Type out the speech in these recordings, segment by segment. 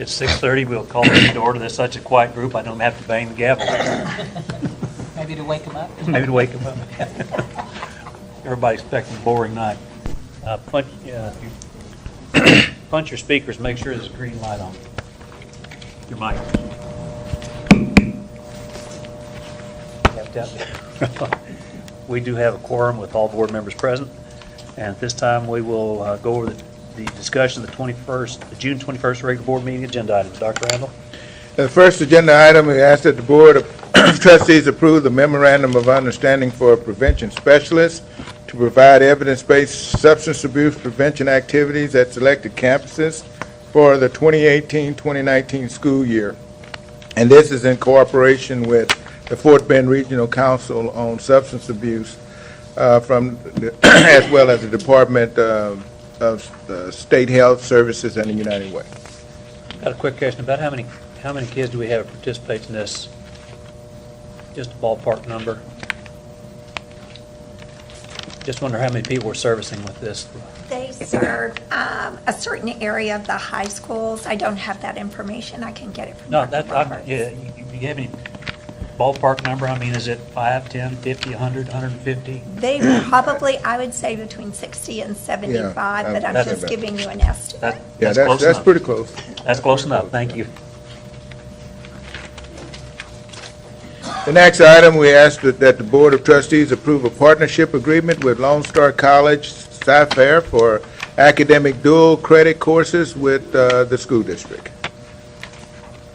It's 6:30. We'll call the meeting to order. There's such a quiet group, I don't have to bang the gavel. Maybe to wake them up? Maybe to wake them up. Everybody's expecting a boring night. Punch your speakers, make sure there's a green light on your mic. We do have a quorum with all board members present, and at this time we will go over the discussion of the June 21st regular board meeting agenda items. Dr. Randall? The first agenda item, we ask that the Board of Trustees approve the Memorandum of Understanding for Prevention Specialists to provide evidence-based substance abuse prevention activities at selected campuses for the 2018-2019 school year. And this is in cooperation with the Fort Bend Regional Council on Substance Abuse as well as the Department of State Health Services and the United Way. Got a quick question about how many kids do we have that participate in this? Just a ballpark number. Just wonder how many people we're servicing with this. They serve a certain area of the high schools. I don't have that information. I can get it from Dr. Roberts. Yeah, you have any ballpark number? I mean, is it 5, 10, 50, 100, 150? They probably, I would say between 60 and 75, but I'm just giving you an estimate. That's pretty close. That's close enough. Thank you. The next item, we ask that the Board of Trustees approve a partnership agreement with Lone Star College Sci-Fair for academic dual credit courses with the school district.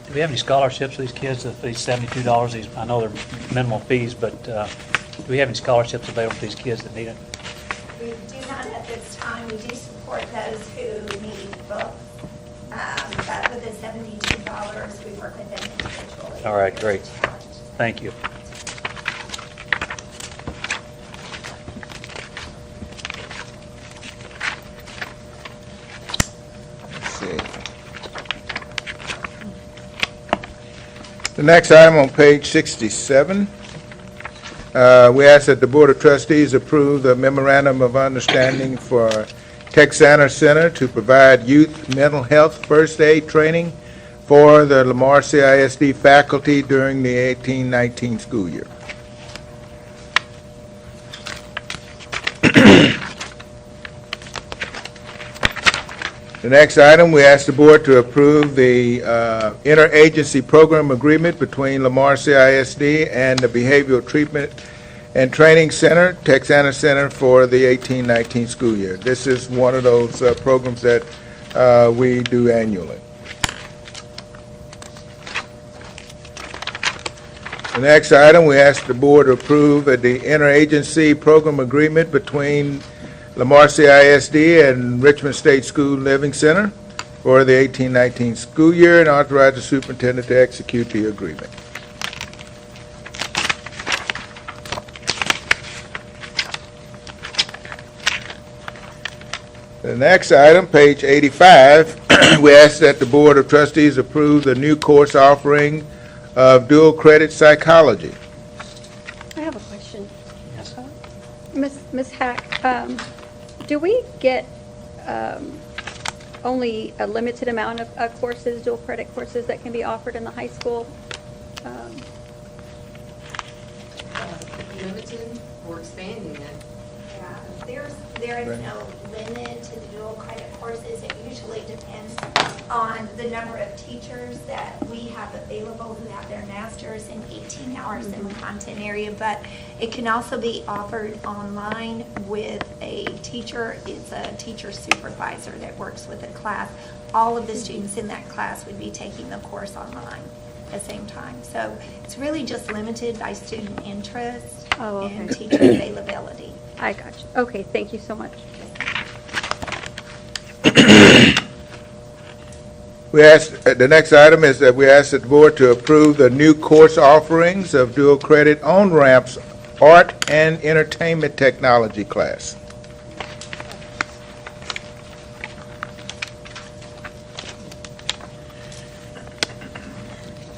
Do we have any scholarships for these kids? These $72, I know they're minimal fees, but do we have any scholarships available for these kids that need it? We do not at this time. We do support those who need books, but with the $72, we work with them individually. All right, great. Thank you. Let's see. The next item on page 67, we ask that the Board of Trustees approve the Memorandum of Understanding for Texana Center to provide youth mental health first aid training for the Lamar CISD faculty during the 18-19 school year. The next item, we ask the board to approve the interagency program agreement between Lamar CISD and the Behavioral Treatment and Training Center, Texana Center, for the 18-19 school year. This is one of those programs that we do annually. The next item, we ask the board to approve the interagency program agreement between Lamar CISD and Richmond State School Living Center for the 18-19 school year and authorize the superintendent to execute the agreement. The next item, page 85, we ask that the Board of Trustees approve the new course offering of dual credit psychology. I have a question. Yes. Ms. Hack, do we get only a limited amount of courses, dual credit courses that can be offered in the high school? Limited or expanding it? There is no limit to the dual credit courses. It usually depends on the number of teachers that we have available who have their masters in 18 hours in the content area, but it can also be offered online with a teacher. It's a teacher supervisor that works with a class. All of the students in that class would be taking the course online at the same time. So it's really just limited by student interest and teacher availability. I got you. Okay, thank you so much. We ask, the next item is that we ask the board to approve the new course offerings of dual credit on-ramps art and entertainment technology class.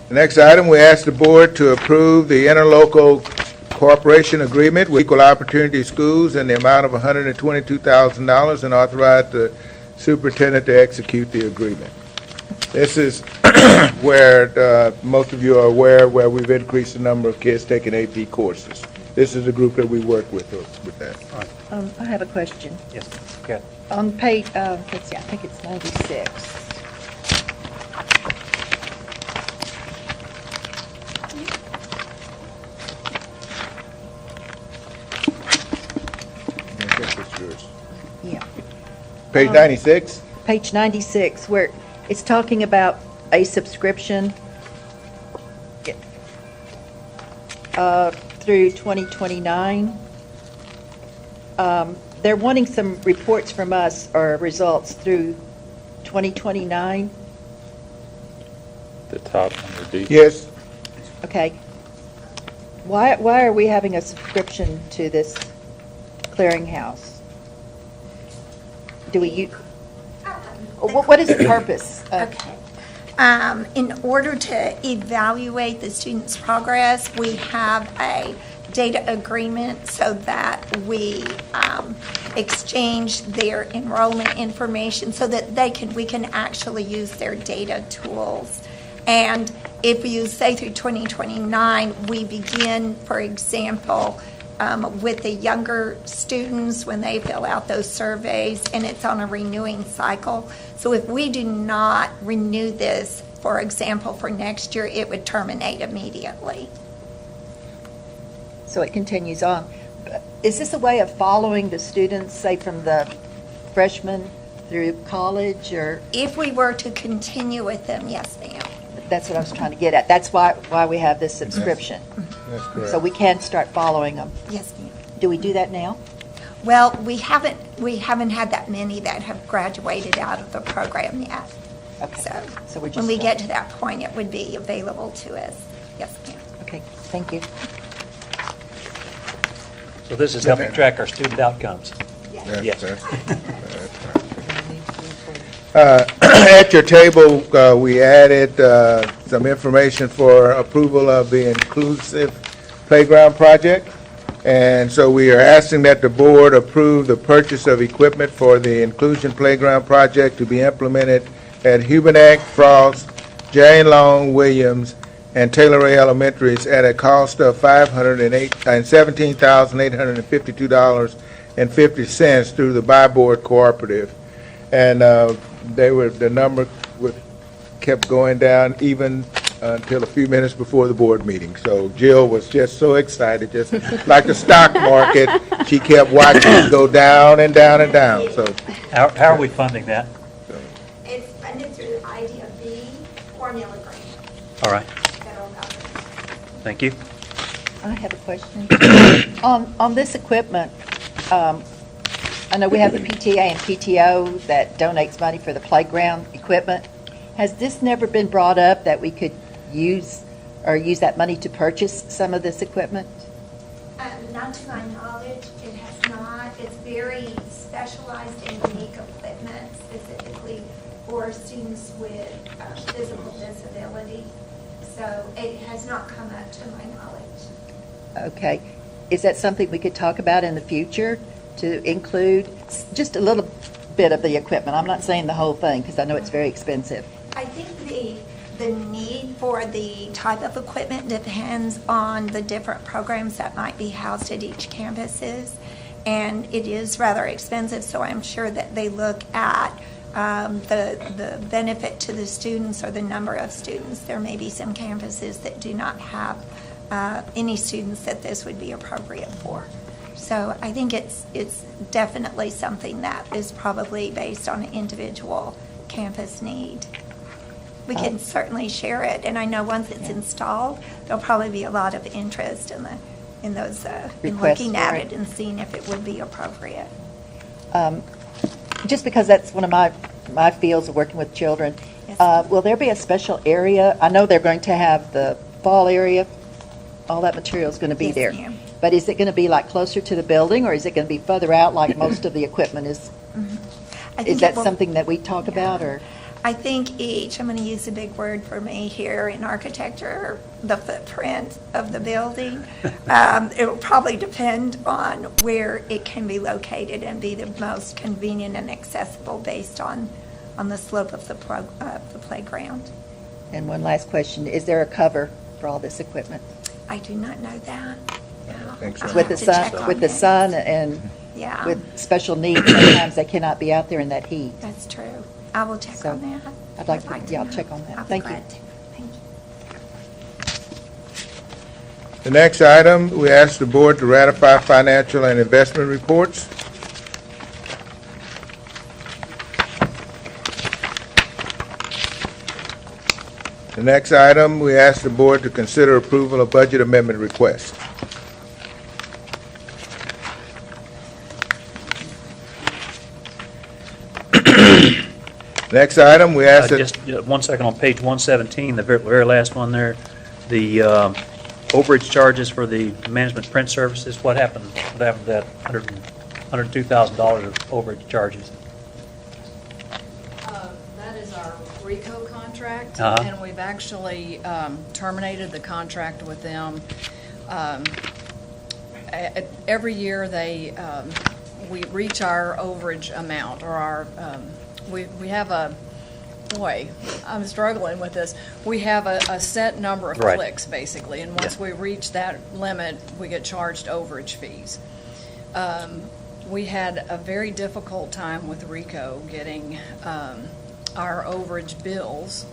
The next item, we ask the board to approve the interlocal cooperation agreement with Equal Opportunity Schools in the amount of $122,000 and authorize the superintendent to execute the agreement. This is where most of you are aware, where we've increased the number of kids taking AP courses. This is the group that we work with that. All right. I have a question. Yes, okay. On page, let's see, I think it's 96. I guess it's yours. Yeah. Page 96? Page 96, where it's talking about a subscription through 2029. They're wanting some reports from us or results through 2029. The top under D. Yes. Okay. Why are we having a subscription to this clearinghouse? Do we, what is the purpose? Okay. In order to evaluate the student's progress, we have a data agreement so that we exchange their enrollment information so that we can actually use their data tools. And if you say through 2029, we begin, for example, with the younger students when they fill out those surveys, and it's on a renewing cycle. So if we do not renew this, for example, for next year, it would terminate immediately. So it continues on. Is this a way of following the students, say from the freshman through college, or? If we were to continue with them, yes, ma'am. That's what I was trying to get at. That's why we have this subscription. That's correct. So we can start following them. Yes, ma'am. Do we do that now? Well, we haven't had that many that have graduated out of the program yet. Okay. So we're just. When we get to that point, it would be available to us. Yes, ma'am. Okay, thank you. So this is helping track our student outcomes. Yes. At your table, we added some information for approval of the Inclusive Playground Project. And so we are asking that the board approve the purchase of equipment for the Inclusion Playground Project to be implemented at Hubernack, Frost, Jane Long, Williams, and Taylor Ray Elementaries at a cost of $17,852.50 through the Buy Board Cooperative. And the number kept going down even until a few minutes before the board meeting. So Jill was just so excited, just like the stock market, she kept watching it go down and down and down. So How are we funding that? It's funded through IDFB formula grant, All right, federal government. thank you. I have a question. On this equipment, I know we have the PTA and PTO that donates money for the playground equipment. Has this never been brought up that we could use that money to purchase some of this equipment? Not to my knowledge, it has not. It's very specialized and unique equipment specifically for students with physical disability. So it has not come up to my knowledge. Okay. Is that something we could talk about in the future to include just a little bit of the equipment? I'm not saying the whole thing because I know it's very expensive. I think the need for the type of equipment depends on the different programs that might be housed at each campuses, and it is rather expensive, so I'm sure that they look at the benefit to the students or the number of students. There may be some campuses that do not have any students that this would be appropriate for. So I think it's definitely something that is probably based on an individual campus need. We can certainly share it, and I know once it's installed, there'll probably be a lot of interest in those in looking at it and seeing if it would be appropriate. Just because that's one of my fields of working with children, Yes. will there be a special area? I know they're going to have the fall area, all that material is going to be Yes, there. ma'am. But is it going to be like closer to the building, or is it going to be further out like most of the equipment is? I think Is that it will- something that we talk about, or? I think I'm going to use a big word for me here in architecture, the footprint of the building. It will probably depend on where it can be located and be the most convenient and accessible based on on the slope of the playground. And one last question, is there a cover for all this equipment? I do not know that. I don't think so. I'll With have the to check sun, on with the that. sun and Yeah, with special needs, sometimes they cannot be out there in that heat. that's true. I will check So, on that. I'd like to- yeah, I'll know. check on that. I'll be Thank you. glad to. Thank you. The next item, we ask the board to ratify financial and investment reports. The next item, we ask the board to consider approval of budget amendment request. Next item, we ask that... Just 1 second, on page 117, the very last one there, the overage charges for the management print services, what happened to that $102,000 of overage charges? That is our RICO contract, Uh-huh. and we've actually terminated the contract with them. Every year, we reach our overage amount, or our, we have a, boy, I'm struggling with this. We have a set number of Right. clicks, basically, and once Yeah. we reach that limit, we get charged overage fees. We had a very difficult time with RICO getting our overage bills,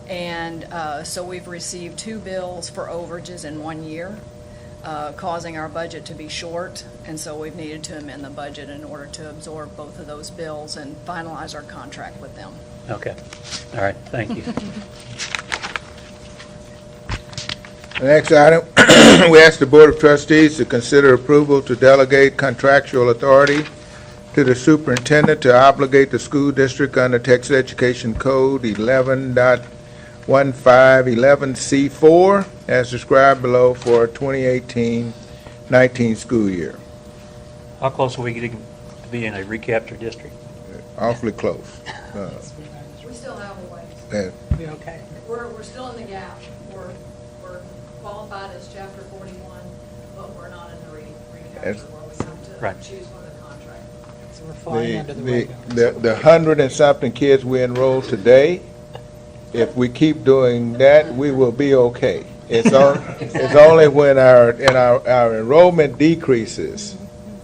and so we've received 2 bills for overages in 1 year, causing our budget to be short, and so we've needed to amend the budget in order to absorb both of those bills and finalize our contract with them. Okay, all right, thank you. The next item, we ask the Board of Trustees to consider approval to delegate contractual authority to the superintendent to obligate the school district under Texas Education Code 11.1511C4 as described below for 2018-19 school year. How close are we getting to being a recapture district? Awfully close. We still have a ways. We okay? We're still in the gap. We're qualified as Chapter 41, but we're not in the recapture where we have to Right. choose one of the contract. So we're flying under the radar. The 100 and something kids we enrolled today, if we keep doing that, we will be okay. It's only when our enrollment decreases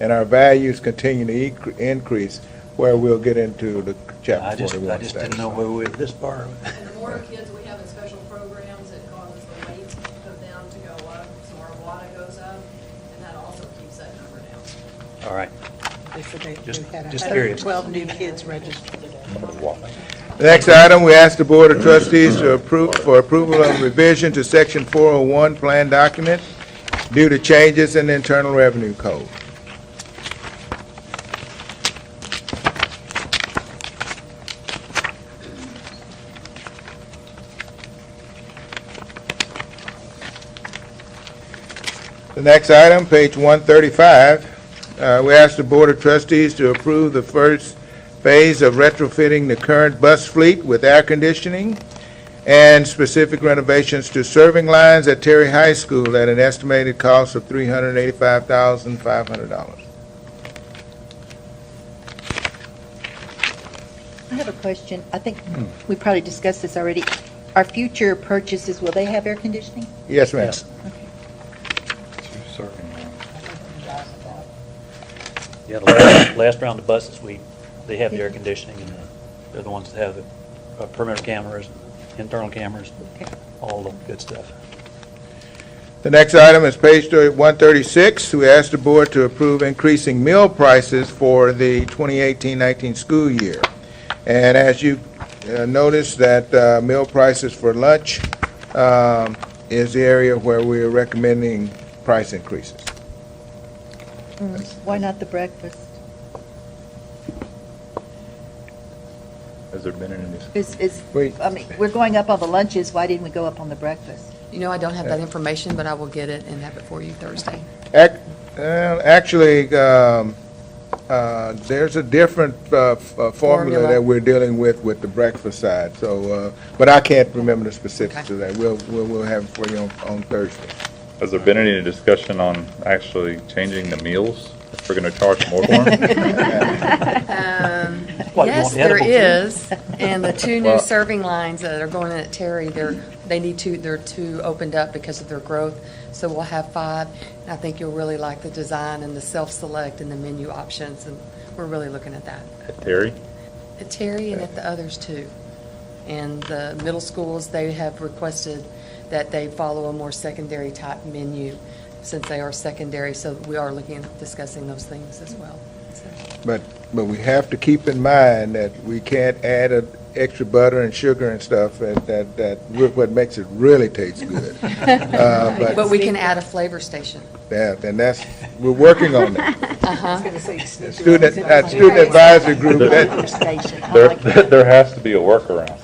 and our values continue to increase where we'll get into the Chapter 41 I just didn't know where we were this far. And the more kids we have in special programs, it causes the weight of them to go up, so our WADA goes up, and that also keeps that number down. All right, They said they Just- had just curious. 12 new kids registered today. The next item, we ask the Board of Trustees to for approval of revision to Section 401 Plan Document due to changes in the Internal Revenue Code. The next item, page 135, we ask the Board of Trustees to approve the first phase of retrofitting the current bus fleet with air conditioning and specific renovations to serving lines at Terry High School at an estimated cost of $385,500. I have a question. I think we probably discussed this already. Our future purchases, will they have air conditioning? Yes, ma'am. Yes. Yeah, the last round of buses, they have the air conditioning, and they're the ones that have the perimeter cameras, internal cameras, all the good stuff. The next item is page 136. We ask the board to approve increasing meal prices for the 2018-19 school year. And as you notice that meal prices for lunch is the area where we are recommending price increases. Why not the breakfast? Has there been any? I mean, we're going up on the lunches, why didn't we go up on the breakfast? You know, I don't have that information, but I will get it and have it for you Thursday. Actually, there's a different formula that we're dealing with the breakfast side. So, but I can't remember the specifics of that. We'll have it for you on Thursday. Has there been any discussion on actually changing the meals? If we're going to charge more for them? What, you Yes, want there edible too? is. And the two new Well- serving lines that are going in at Terry, they're two opened up because of their growth. So we'll have 5. And I think you'll really like the design and the self-select and the menu options. And we're really looking at that. At Terry? At Terry and at the others too. And the middle schools, they have requested that they follow a more secondary type menu since they are secondary. So we are looking at discussing those things as well. So- But we have to keep in mind that we can't add extra butter and sugar and stuff, what makes it really taste good. But we can add a flavor station. Yeah, and we're working on that. Uh-huh. Student advisory group, Station. I like that. There has to be a workaround.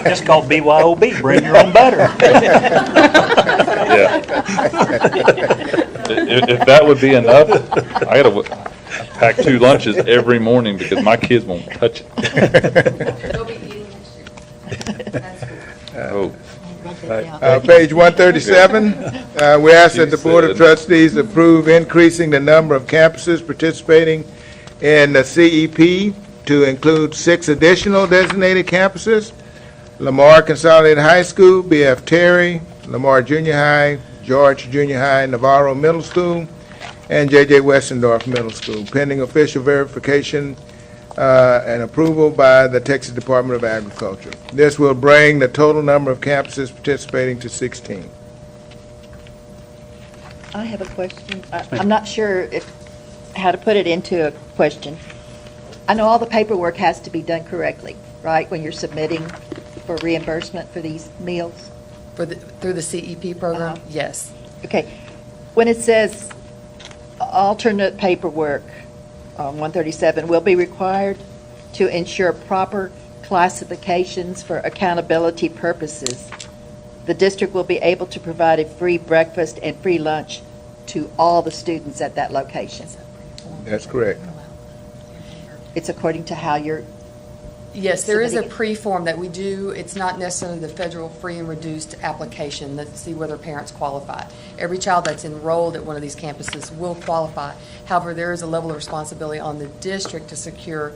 It's called BYOB, bring your own butter. Yeah. If that would be enough, I gotta pack 2 lunches every morning because my kids won't touch it. They'll be eating next year. Oh, Page 137, we ask that the Board of Trustees approve increasing the number of campuses participating in the CEP to include 6 additional designated campuses: Lamar Consolidated High School, B.F. Terry, Lamar Junior High, George Junior High, Navarro Middle School, and J.J. Westendorf Middle School, pending official verification and approval by the Texas Department of Agriculture. This will bring the total number of campuses participating to 16. I have a question. I'm not sure how to put it into a question. I know all the paperwork has to be done correctly, right, when you're submitting for reimbursement for these meals? Through the CEP program? Uh-huh. Yes. Okay. When it says alternate paperwork, 137, will be required to ensure proper classifications for accountability purposes. The district will be able to provide a free breakfast and free lunch to all the students at that location. That's correct. It's according to how you're, Yes, there is a Submitting it. pre-form that we do. It's not necessarily the federal free and reduced application to see whether parents qualify. Every child that's enrolled at one of these campuses will qualify. However, there is a level of responsibility on the district to secure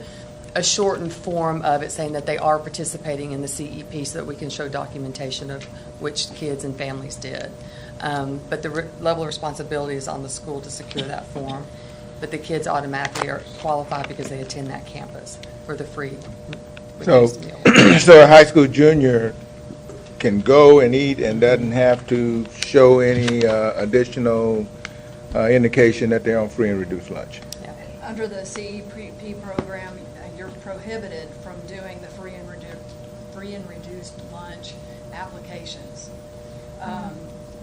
a shortened form of it saying that they are participating in the CEP so that we can show documentation of which kids and families did. But the level of responsibility is on the school to secure that form. But the kids automatically are qualified because they attend that campus for the free So, reduced meal. so a high school junior can go and eat and doesn't have to show any additional indication that they're on free and reduced lunch. Under the CEP program, you're prohibited from doing the free and reduced lunch applications.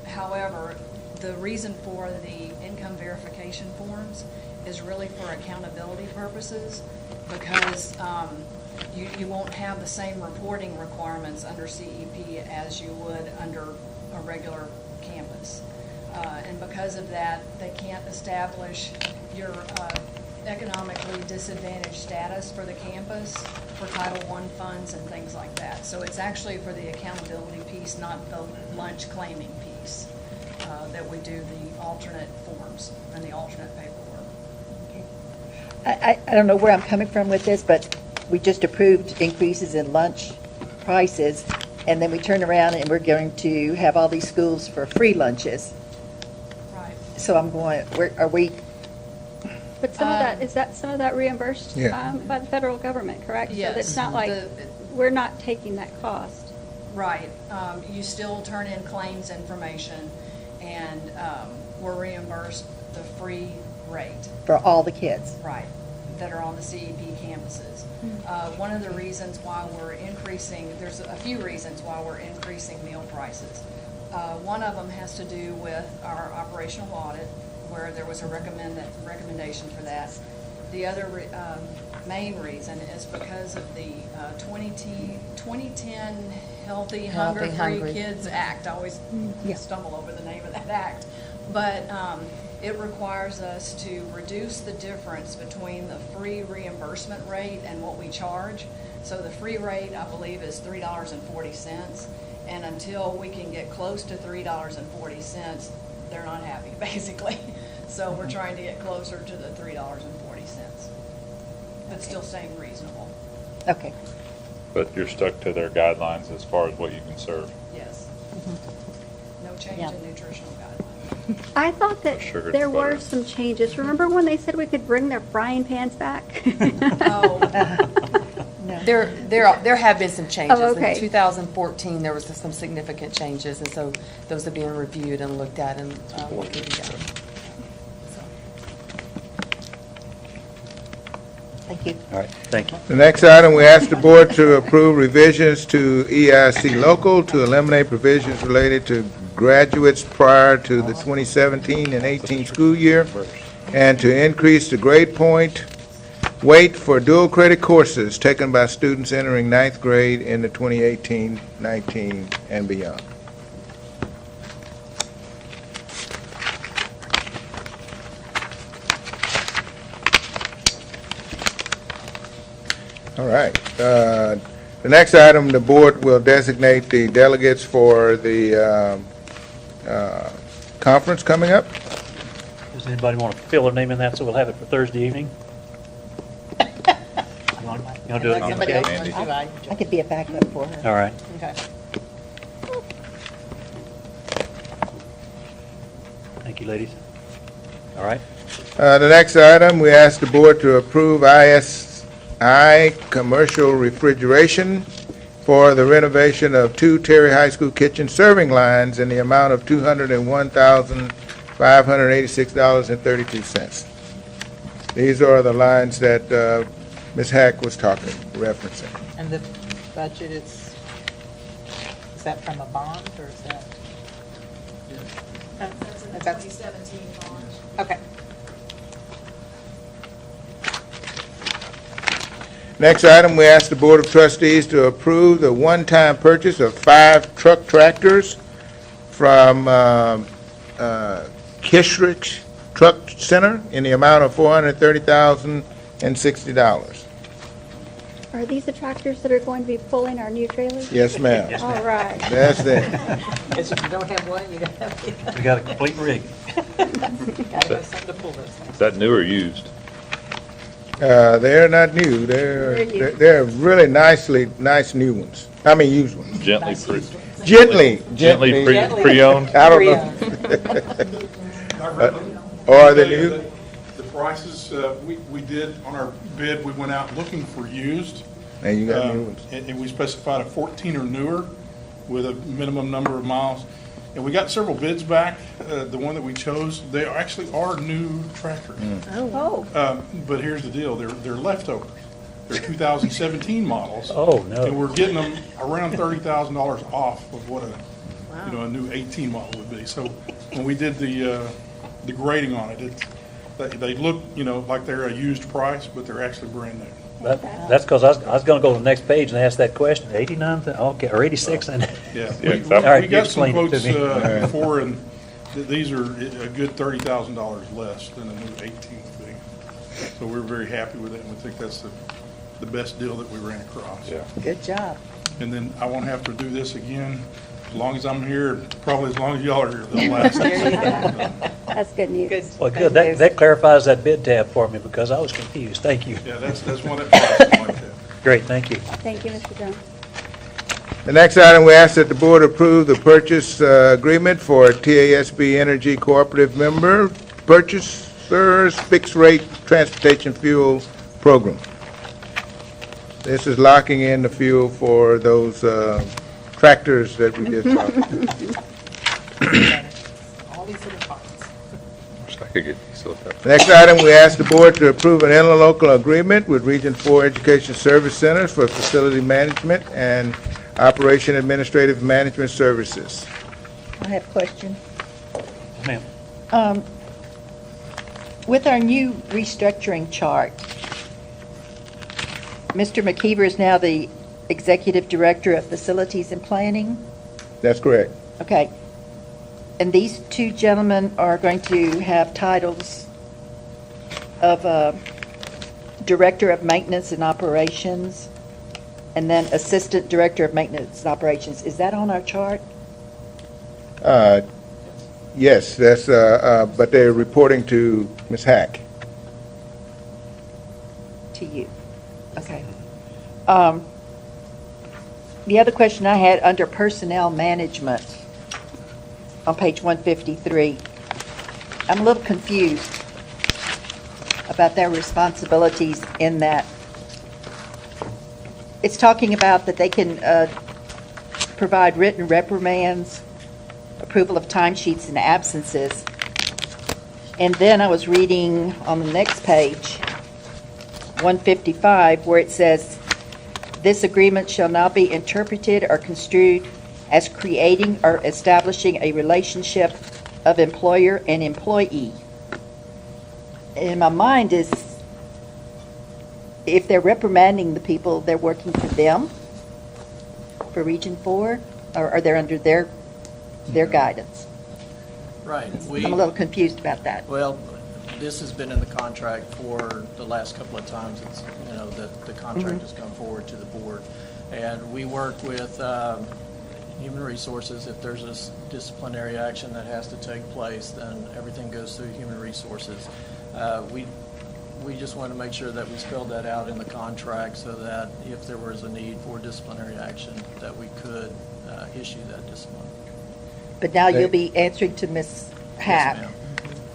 However, the reason for the income verification forms is really for accountability purposes, because you won't have the same reporting requirements under CEP as you would under a regular campus. And because of that, they can't establish your economically disadvantaged status for the campus for Title I funds and things like that. So it's actually for the accountability piece, not the lunch claiming piece, that we do the alternate forms and the alternate paperwork. I don't know where I'm coming from with this, but we just approved increases in lunch prices, and then we turn around and we're going to have all these schools for free lunches. Right. So I'm going, are we, But some of that, is that some of that reimbursed Yeah. by the federal government, correct? Yes. So it's not like, we're not taking that cost. Right. You still turn in claims information, and we're reimbursed the free rate. for all the kids? Right, that are on the CEP campuses. One of the reasons why we're increasing, there's a few reasons why we're increasing meal prices. One of them has to do with our operational audit, where there was a recommendation for that. The other main reason is because of the 2010 Healthy, Hunger-Free Hungry. Kids Act. I always stumble over the name of that act. But it requires us to reduce the difference between the free reimbursement rate and what we charge. So the free rate, I believe, is $3.40. And until we can get close to $3.40, they're not happy, basically. So we're trying to get closer to the $3.40. but still staying reasonable. Okay. But you're stuck to their guidelines as far as what you can serve. Yes. No change Yeah. in nutritional guidelines. I thought that Sugar there were butter. some changes. Remember when they said we could bring their frying pans back? Oh. No. There have been some changes. Oh, okay. In 2014, there was some significant changes, and so those are being reviewed and looked at and what can be done. Thank you. All right, thank you. The next item, we ask the board to approve revisions to EIC local to eliminate provisions related to graduates prior to the 2017 and 18 school year, and to increase the grade point weight for dual credit courses taken by students entering ninth grade in the 2018-19 and beyond. All right. The next item, the board will designate the delegates for the conference coming up. Does anybody want to fill their name in that, so we'll have it for Thursday evening? You want to do it again, Somebody else Kay? wants to, I. I could be a backup for her. All right. Okay. Thank you, ladies. All right. The next item, we ask the board to approve ISI commercial refrigeration for the renovation of 2 Terry High School kitchen serving lines in the amount of $201,586.32. These are the lines that Ms. Hack was referencing. And the budget is that from a bond or is that? That's in the That's- 2017 bond. Okay. Next item, we ask the Board of Trustees to approve the one-time purchase of 5 truck tractors from Kishrich Truck Center in the amount of $430,060. Are these the tractors that are going to be pulling our new trailers? Yes, ma'am. Yes, All ma'am. right. That's it. Guess if you don't have one, you don't have the We got a complete rig. Gotta have something to pull those things. Is that new or used? They're not new. They're really nice new ones. I mean, used ones. Gently Gently. Gently Gently. pre-owned? I don't know. Or are they new? The prices, we did, on our bid, we went out looking for used. And you got new ones. And we specified a 14 or newer with a minimum number of miles. And we got several bids back. The one that we chose, they actually are new tractors. Oh, But here's the deal, they're leftovers. They're 2017 models. Oh, no. And we're getting them around $30,000 off of what a new 18 model would be. So when we did the grading on it, they look, like they're a used price, but they're actually brand new. That's because I was going to go to the next page and ask that question. 89, okay, or 86, and Yeah, Yeah, we exactly. All right, we got some explain it to quotes me. before, and these are a good $30,000 less than a new 18 would be. So we're very happy with it, and we think that's the best deal that we ran across. Yeah. Good job. And then I won't have to do this again, as long as I'm here, probably as long as y'all are here, they'll last. that's good news. Good. well, good. Thank you. That clarifies that bid tab for me because I was confused. Thank you. Yeah, that's one that price is like that. Great, thank you. Thank you, Mr. Jones. The next item, we ask that the board approve the purchase agreement for TASB Energy Cooperative Member Purchasers Fixed Rate Transportation Fuel Program. This is locking in the fuel for those tractors that we just talked about. All these little parts. Wish I could get these looked up. Next item, we ask the board to approve an interlocal agreement with Region 4 Education Service Centers for facility management and operation administrative management services. I have a question. Ma'am. With our new restructuring chart, Mr. McKeever is now the Executive Director of Facilities and Planning? That's correct. Okay. And these two gentlemen are going to have titles of Director of Maintenance and Operations, and then Assistant Director of Maintenance and Operations. Is that on our chart? Yes, that's, but they're reporting to Ms. Hack. To you? Okay. The other question I had, under personnel management, on page 153, I'm a little confused about their responsibilities in that. It's talking about that they can provide written reprimands, approval of timesheets and absences. And then I was reading on the next page, 155, where it says, this agreement shall not be interpreted or construed as creating or establishing a relationship of employer and employee. In my mind is, if they're reprimanding the people, they're working for them, for Region 4, or are they under their guidance? Right. I'm a little confused about that. Well, this has been in the contract for the last couple of times. It's, that the contract has come forward to the board. And we work with Human Resources. If there's a disciplinary action that has to take place, then everything goes through Human Resources. We just want to make sure that we spelled that out in the contract so that if there was a need for disciplinary action, that we could issue that discipline. But now you'll be answering to Ms. Happ, Yes, ma'am.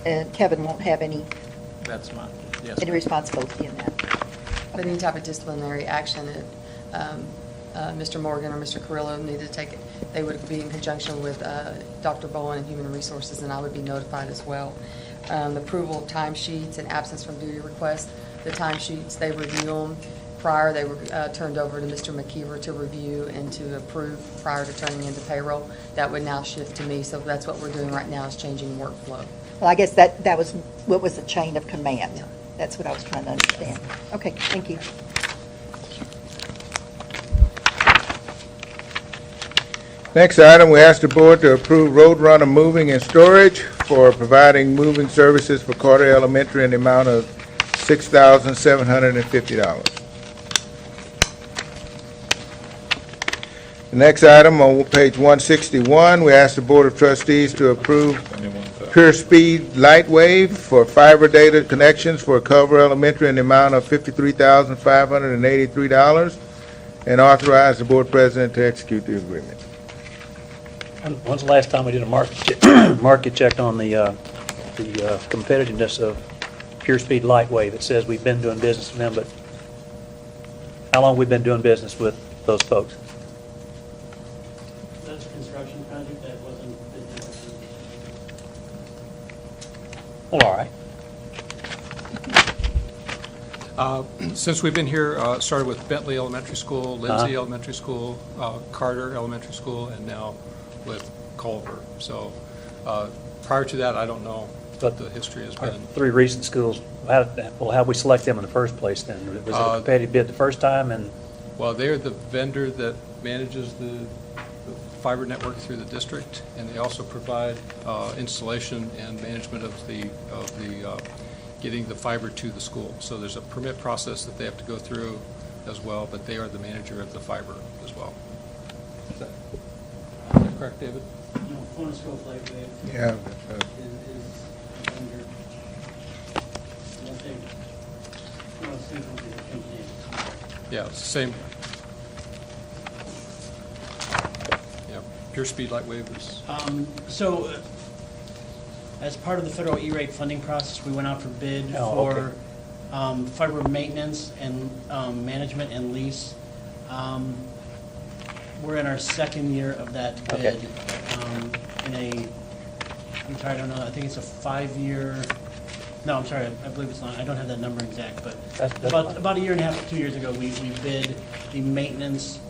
and Kevin won't have any That's mine. Yes. any responsibility in that. But any type of disciplinary action that Mr. Morgan or Mr. Carrillo needed to take, they would be in conjunction with Dr. Bowen and Human Resources, and I would be notified as well. Approval of timesheets and absence from duty requests. The timesheets, they review them prior. They were turned over to Mr. McKeever to review and to approve prior to turning into payroll. That would now shift to me, so that's what we're doing right now, is changing workflow. Well, I guess that was what was the chain of command. That's what I was trying to understand. Okay, thank you. Next item, we ask the board to approve Roadrunner Moving and Storage for providing moving services for Carter Elementary in the amount of $6,750. The next item on page 161, we ask the Board of Trustees to approve Pure Speed Lightwave for fiber data connections for Culver Elementary in the amount of $53,583, and authorize the board president to execute the agreement. When's the last time we did a market check on the competitiveness of Pure Speed Lightwave? It says we've been doing business with them, but how long have we been doing business with those folks? That's a construction project that wasn't business. Well, all right. Since we've been here, started with Bentley Elementary School, Lindsay Elementary School, Carter Elementary School, and now with Culver. So prior to that, I don't know what the history has been. Three recent schools, how did we select them in the first place then? Was it a competitive bid the first time? Well, they're the vendor that manages the fiber network through the district, and they also provide installation and management of the getting the fiber to the school. So there's a permit process that they have to go through as well, but they are the manager of the fiber as well. Is that correct, David? No, Phonoscope Lightwave Yeah. is a vendor. Same company that comes in. Yeah, it's the same. Yeah, Pure Speed Lightwave is. As part of the federal E-rate funding process, we went out for bid okay. for fiber maintenance and management and lease. We're in our second year of that bid. Okay. I don't know, I think it's a 5-year, no, I'm sorry, I believe it's not, I don't have that number exact, but That's fine. about a year and a half, 2 years ago, we bid the maintenance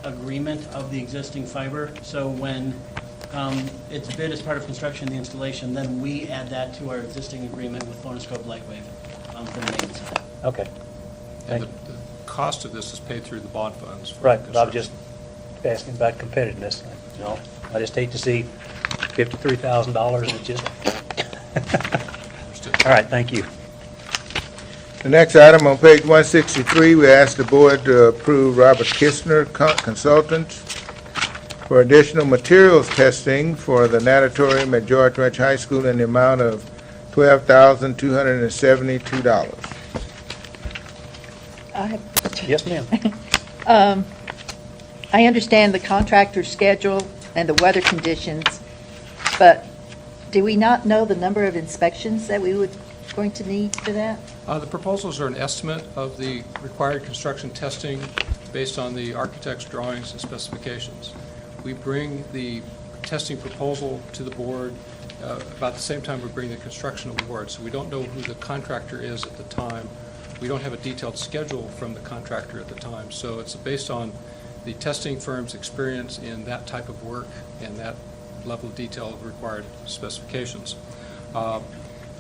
agreement of the existing fiber. So when it's bid as part of construction, the installation, then we add that to our existing agreement with Phonoscope Lightwave for the maintenance of that. Okay. And the cost of this is paid through the bond funds. for Right, but I was construction. just asking about competitiveness. You know, I just hate to see $53,000 and it just. Understood. All right, thank you. The next item on page 163, we ask the board to approve Robert Kistner Consultants for additional materials testing for the natatorium at George Ranch High School in the amount of $12,272. I have. Yes, ma'am. I understand the contractor's schedule and the weather conditions, but do we not know the number of inspections that we would going to need for that? The proposals are an estimate of the required construction testing based on the architect's drawings and specifications. We bring the testing proposal to the board about the same time we bring the construction award, so we don't know who the contractor is at the time. We don't have a detailed schedule from the contractor at the time, so it's based on the testing firm's experience in that type of work and that level of detail of required specifications.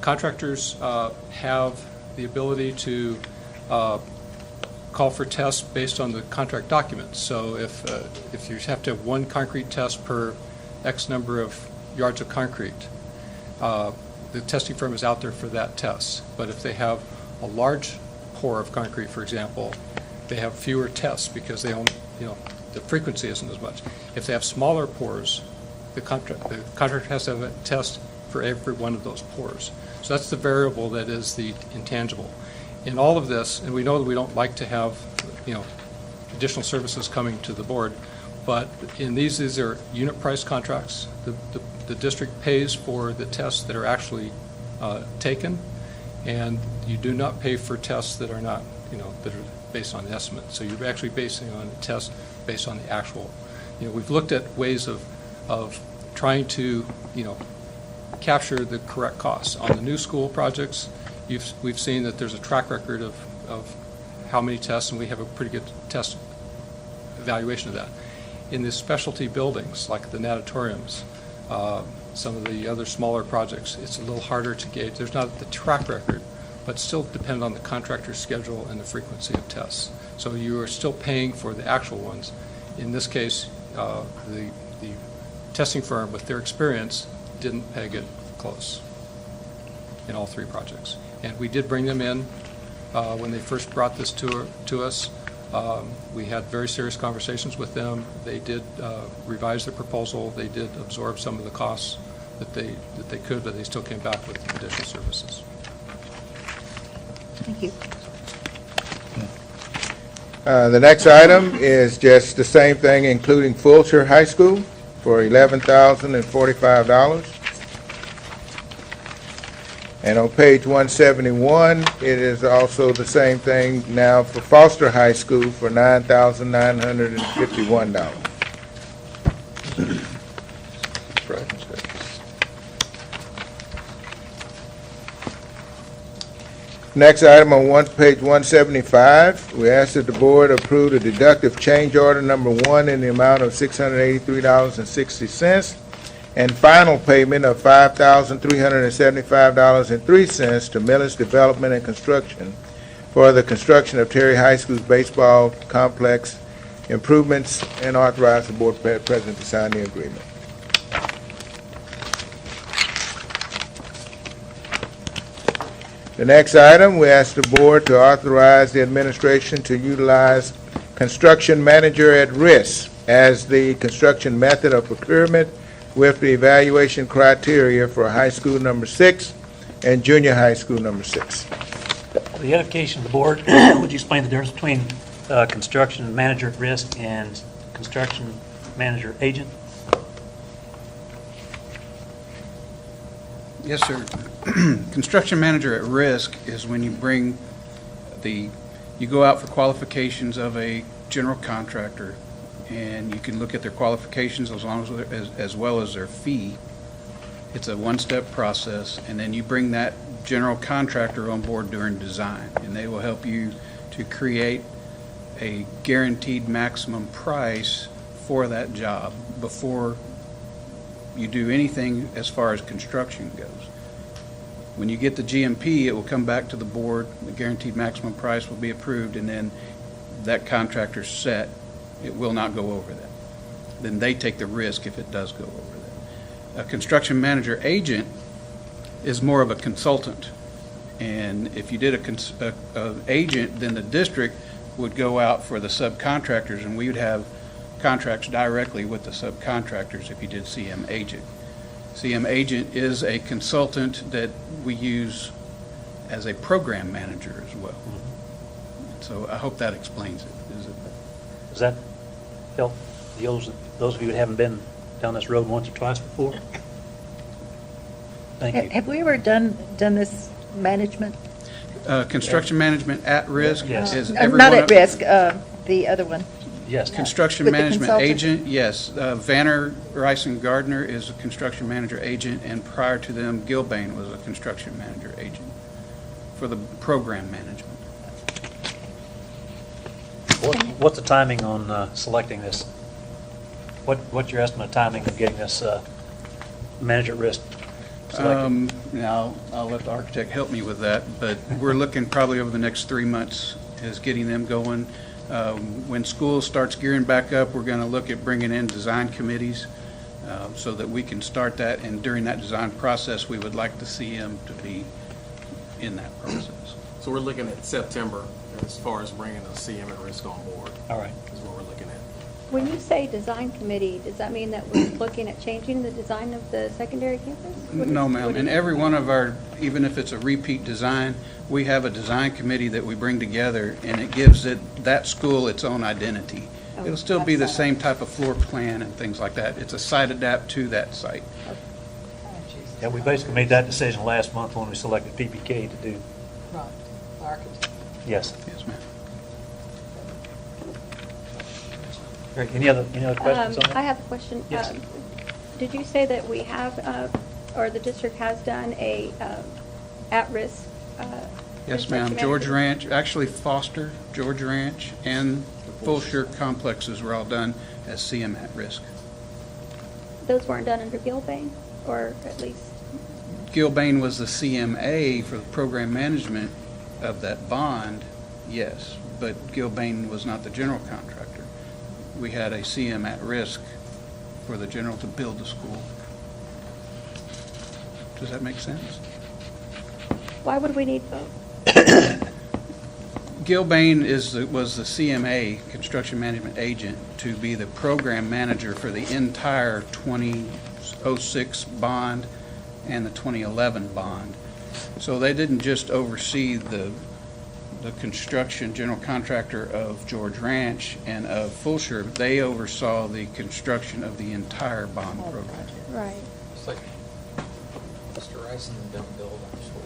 Contractors have the ability to call for tests based on the contract documents. So if you have to have one concrete test per X number of yards of concrete, the testing firm is out there for that test. But if they have a large pour of concrete, for example, they have fewer tests because they don't, the frequency isn't as much. If they have smaller pours, the contractor has to have a test for every one of those pours. So that's the variable that is the intangible. In all of this, and we know that we don't like to have, additional services coming to the board, but in these are unit price contracts. The district pays for the tests that are actually taken, and you do not pay for tests that are not, that are based on estimate. So you're actually basing on a test based on the actual. We've looked at ways of trying to, capture the correct costs. On the new school projects, we've seen that there's a track record of how many tests, and we have a pretty good test evaluation of that. In the specialty buildings, like the natatoriums, some of the other smaller projects, it's a little harder to gauge. There's not the track record, but still depend on the contractor's schedule and the frequency of tests. So you are still paying for the actual ones. In this case, the testing firm, with their experience, didn't peg it close in all three projects. And we did bring them in when they first brought this to us. We had very serious conversations with them. They did revise their proposal. They did absorb some of the costs that they could, but they still came back with additional services. Thank you. The next item is just the same thing, including Fulshire High School for $11,045. And on page 171, it is also the same thing now for Foster High School for $9,951. Next item on page 175, we ask that the board approve the deductive change order number 1 in the amount of $683.60 and final payment of $5,375.03 to Millis Development and Construction for the construction of Terry High School's baseball complex improvements, and authorize the board president to sign the agreement. The next item, we ask the board to authorize the administration to utilize construction manager at risk as the construction method of procurement with the evaluation criteria for high school number 6 and junior high school number 6. The edification of the board, would you explain the difference between construction manager at risk and construction manager agent? Yes, sir. Construction manager at risk is when you bring you go out for qualifications of a general contractor, and you can look at their qualifications as well as their fee. It's a one-step process, and then you bring that general contractor on board during design, and they will help you to create a guaranteed maximum price for that job before you do anything as far as construction goes. When you get the GMP, it will come back to the board, the guaranteed maximum price will be approved, and then that contractor's set. It will not go over that. Then they take the risk if it does go over that. A construction manager agent is more of a consultant, and if you did a agent, then the district would go out for the subcontractors, and we would have contracts directly with the subcontractors if you did CM agent. CM agent is a consultant that we use as a program manager as well. So I hope that explains it. Does that help those of you that haven't been down this road once or twice before? Thank you. Have we ever done this management? Construction management at risk Yes. is every Not one at of- risk, the other one. Yes. Construction With the management consultant? agent, yes. Vanner, Rice and Gardner is a construction manager agent, and prior to them, Gilbane was a construction manager agent for the program management. What's the timing on selecting this? What's your estimate of timing of getting this manager at risk selected? Now, I'll let the architect help me with that, but we're looking probably over the next 3 months is getting them going. When school starts gearing back up, we're going to look at bringing in design committees so that we can start that, and during that design process, we would like to see them to be in that process. So we're looking at September as far as bringing the CM at risk on board. All right. Is what we're looking at. When you say design committee, does that mean that we're looking at changing the design of the secondary campus? No, ma'am. In every one of our, even if it's a repeat design, we have a design committee that we bring together, and it gives that school its own identity. It'll still be the same type of floor plan and things like that. It's a site adapt to that site. Yeah, we basically made that decision last month when we selected PPK to do. Right, the architect. Yes. Yes, ma'am. Great. Any other questions on that? I have a question. Yes. Did you say that we have, or the district has done a at-risk? Yes, ma'am. George Ranch, actually Foster, George Ranch, and the Fulshire complexes were all done as CM at risk. Those weren't done under Gilbane, or at least? Gilbane was the CMA for the program management of that bond, yes, but Gilbane was not the general contractor. We had a CM at risk for the general to build the school. Does that make sense? Why would we need both? Gilbane was the CMA, construction management agent, to be the program manager for the entire 2006 bond and the 2011 bond. So they didn't just oversee the construction general contractor of George Ranch and of Fulshire. They oversaw the construction of the entire bond program. Right. It's like Mr. Rice and them don't build our school.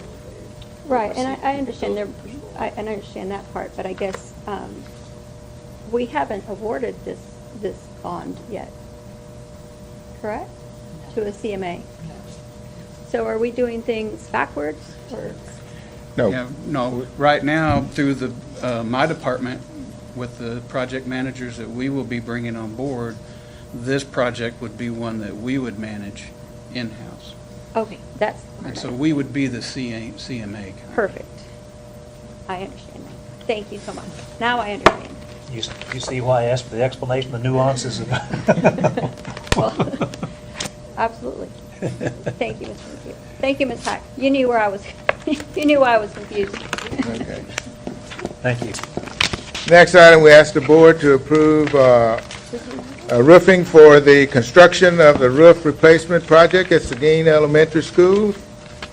Right, and I understand I understand that part, but I guess we haven't awarded this bond yet, correct? To a CMA. So are we doing things backwards, or? No. Yeah, no, right now, through my department, with the project managers that we will be bringing on board, this project would be one that we would manage in-house. Okay, that's. And so we would be the CMA. Perfect. I understand that. Thank you so much. Now I understand. You see why I asked for the explanation, the nuances of Well, absolutely. Thank you, Mr. McHugh. Thank you, Ms. Hack. You knew where I was, you knew why I was confused. Okay. Thank you. Next item, we ask the board to approve roofing for the construction of the roof replacement project at Seguin Elementary School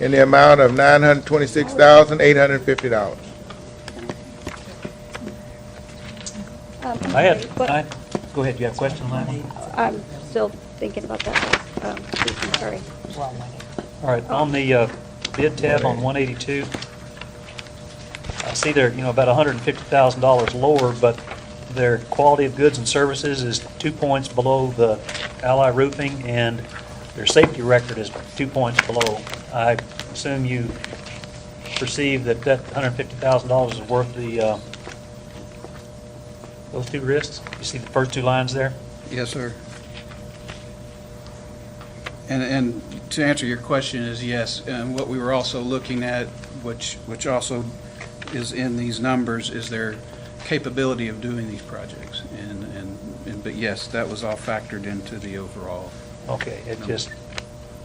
in the amount of $926,850. Go ahead, you have a question on that one? I'm still thinking about that. Sorry. All right, on the bid tab on 182, I see they're, about $150,000 lower, but their quality of goods and services is 2 points below the Ally Roofing, and their safety record is 2 points below. I assume you perceive that $150,000 is worth the those two risks? You see the first two lines there? Yes, sir. And to answer your question is yes. And what we were also looking at, which also is in these numbers, is their capability of doing these projects. But yes, that was all factored into the overall. Okay, it just,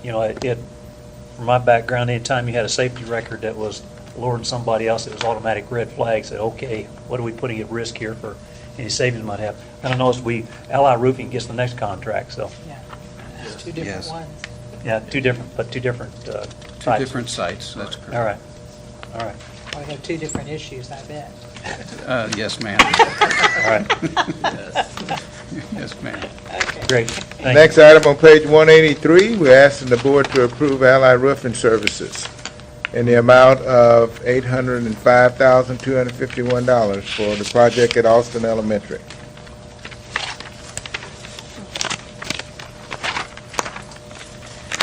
from my background, anytime you had a safety record that was lower than somebody else, it was automatic red flag. Said, okay, what are we putting at risk here for any savings we might have? I don't know if Ally Roofing gets the next contract, so. Yeah, it's two different ones. Yeah, two different Two different sites, that's correct. All right. Well, we have two different issues, I bet. Yes, ma'am. All right, Yes, ma'am. great. Thank you. Next item on page 183, we're asking the board to approve Allied Roofing Services in the amount of $805,251 for the project at Austin Elementary.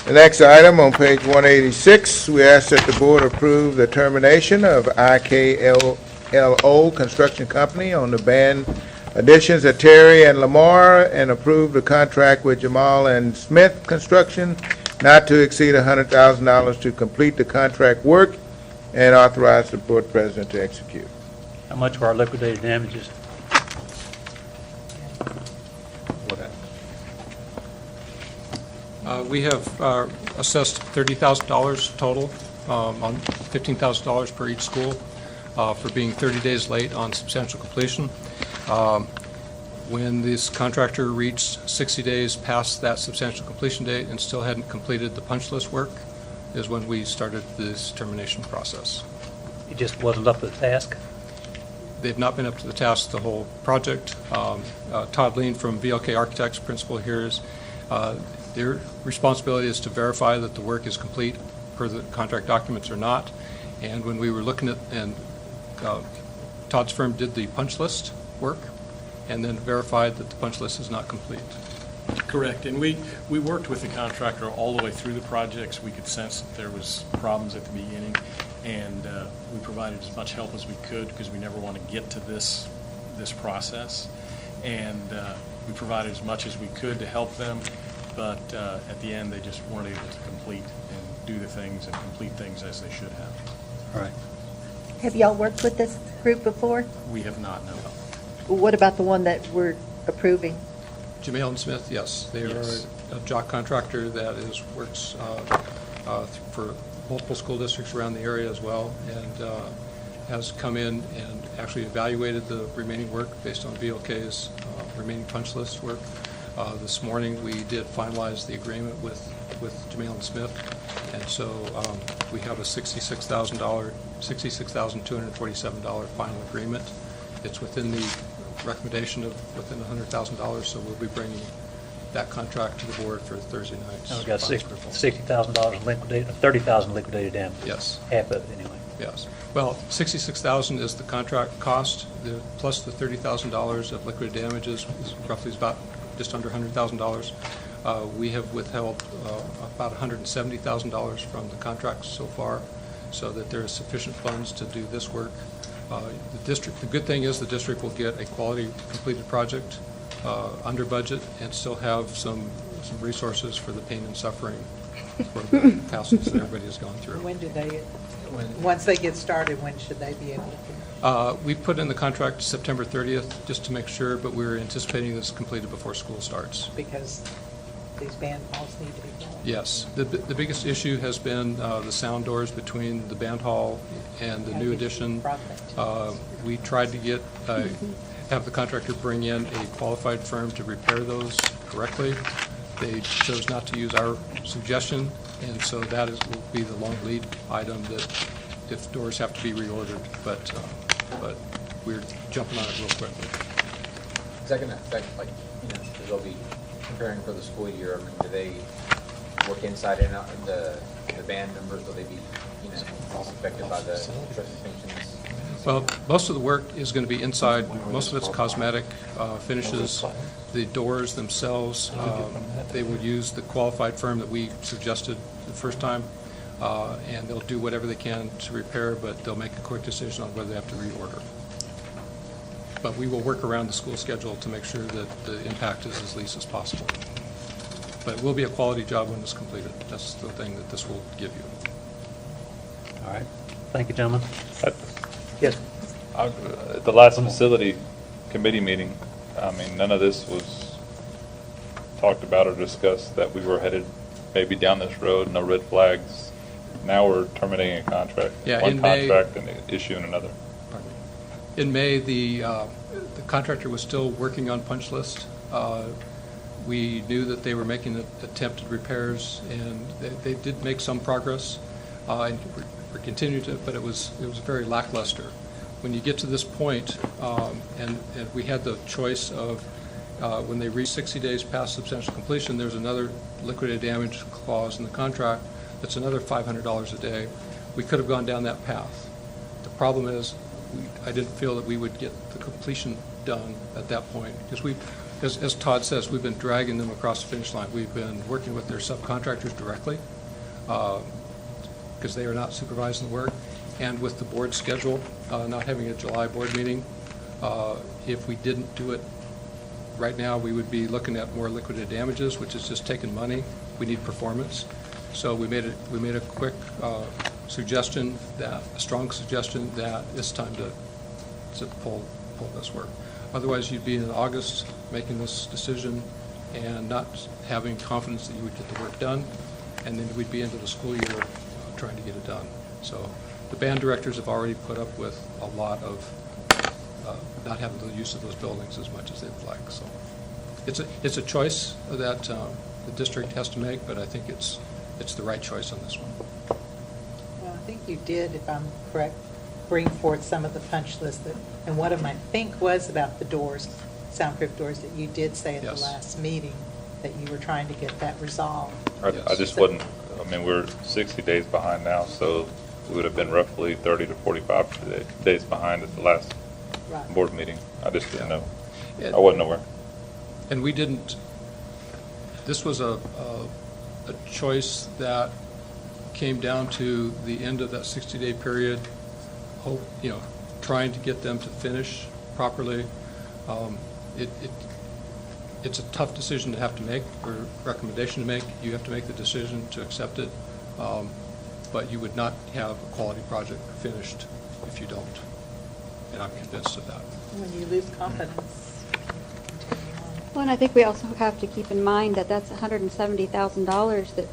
The next item on page 186, we ask that the board approve the termination of IKLO Construction Company on the band additions at Terry and Lamar, and approve the contract with Jamal and Smith Construction not to exceed $100,000 to complete the contract work, and authorize the board president to execute. How much were our liquidated damages? We have assessed $30,000 total on $15,000 per each school for being 30 days late on substantial completion. When this contractor reached 60 days past that substantial completion date and still hadn't completed the punch list work is when we started this termination process. It just wasn't up to the task? They've not been up to the task the whole project. Todd Lean from VLK Architects, principal here, is their responsibility is to verify that the work is complete per the contract documents or not. And when we were looking at, and Todd's firm did the punch list work and then verified that the punch list is not complete. Correct, and we worked with the contractor all the way through the projects. We could sense that there was problems at the beginning, and we provided as much help as we could because we never want to get to this process. And we provided as much as we could to help them, but at the end they just weren't able to complete and do the things and complete things as they should have. All right. Have y'all worked with this group before? We have not, no. What about the one that we're approving? Jamale and Smith, yes. They Yes. are a jock contractor that works for multiple school districts around the area as well, and has come in and actually evaluated the remaining work based on VLK's remaining punch list work. This morning, we did finalize the agreement with Jamale and Smith, and so we have a $66,247 final agreement. It's within the recommendation of within $100,000, so we'll be bringing that contract to the board for Thursday night. And we've got $60,000 in liquidated, $30,000 liquidated damage. Yes. Half of it, anyway. Yes. Well, $66,000 is the contract cost, plus the $30,000 of liquidated damages is roughly about just under $100,000. We have withheld about $170,000 from the contract so far, so that there is sufficient funds to do this work. The good thing is the district will get a quality completed project under budget and still have some resources for the pain and suffering for the hassles that everybody has gone through. When do they, once they get started, when should they be able to? We put in the contract September 30th just to make sure, but we're anticipating this completed before school starts. Because these band halls need to be built. Yes. The biggest issue has been the sound doors between the band hall and the new addition. We tried to have the contractor bring in a qualified firm to repair those correctly. They chose not to use our suggestion, and so that will be the long lead item that if doors have to be reordered, but we're jumping on it real quickly. Is that going to affect, like, because they'll be preparing for the school year? I mean, do they work inside and out of the band members? Will they be, affected by the stress distinctions? Well, most of the work is going to be inside. Most of it's cosmetic finishes. The doors themselves, they would use the qualified firm that we suggested the first time, and they'll do whatever they can to repair, but they'll make a quick decision on whether they have to reorder. But we will work around the school schedule to make sure that the impact is as least as possible. But it will be a quality job when it's completed. That's the thing that this will give you. All right. Thank you, gentlemen. Yes. At the last facility committee meeting, I mean, none of this was talked about or discussed, that we were headed maybe down this road, no red flags. Now we're terminating a contract. Yeah, one in May- contract and issuing another. In May, the contractor was still working on punch list. We knew that they were making attempted repairs, and they did make some progress. And we're continuing to, but it was very lackluster. when you get to this point, and we had the choice of, when they reach 60 days past substantial completion, there's another liquidated damage clause in the contract that's another $500 a day. We could have gone down that path. The problem is, I didn't feel that we would get the completion done at that point, because as Todd says, we've been dragging them across the finish line. We've been working with their subcontractors directly, because they are not supervising the work, and with the board schedule, not having a July board meeting. If we didn't do it right now, we would be looking at more liquidated damages, which is just taking money. We need performance. So we made a quick suggestion, a strong suggestion that it's time to pull this work. Otherwise, you'd be in August making this decision and not having confidence that you would get the work done, and then we'd be into the school year trying to get it done. So the band directors have already put up with a lot of not having the use of those buildings as much as they'd like. So it's a choice that the district has to make, but I think it's the right choice on this one. Well, I think you did, if I'm correct, bring forth some of the punch list and one of them I think was about the doors, soundproof doors, that you did say at the last meeting that you were trying to get that resolved. I just wasn't, I mean, we're 60 days behind now, so we would have been roughly 30 to 45 days behind at the last board meeting. I just didn't know. I wasn't aware. And we didn't, this was a choice that came down to the end of that 60-day period, trying to get them to finish properly. It's a tough decision to have to make, or recommendation to make. You have to make the decision to accept it, but you would not have a quality project finished if you don't, and I'm convinced of that. When you lose confidence. Well, and I think we also have to keep in mind that that's $170,000 that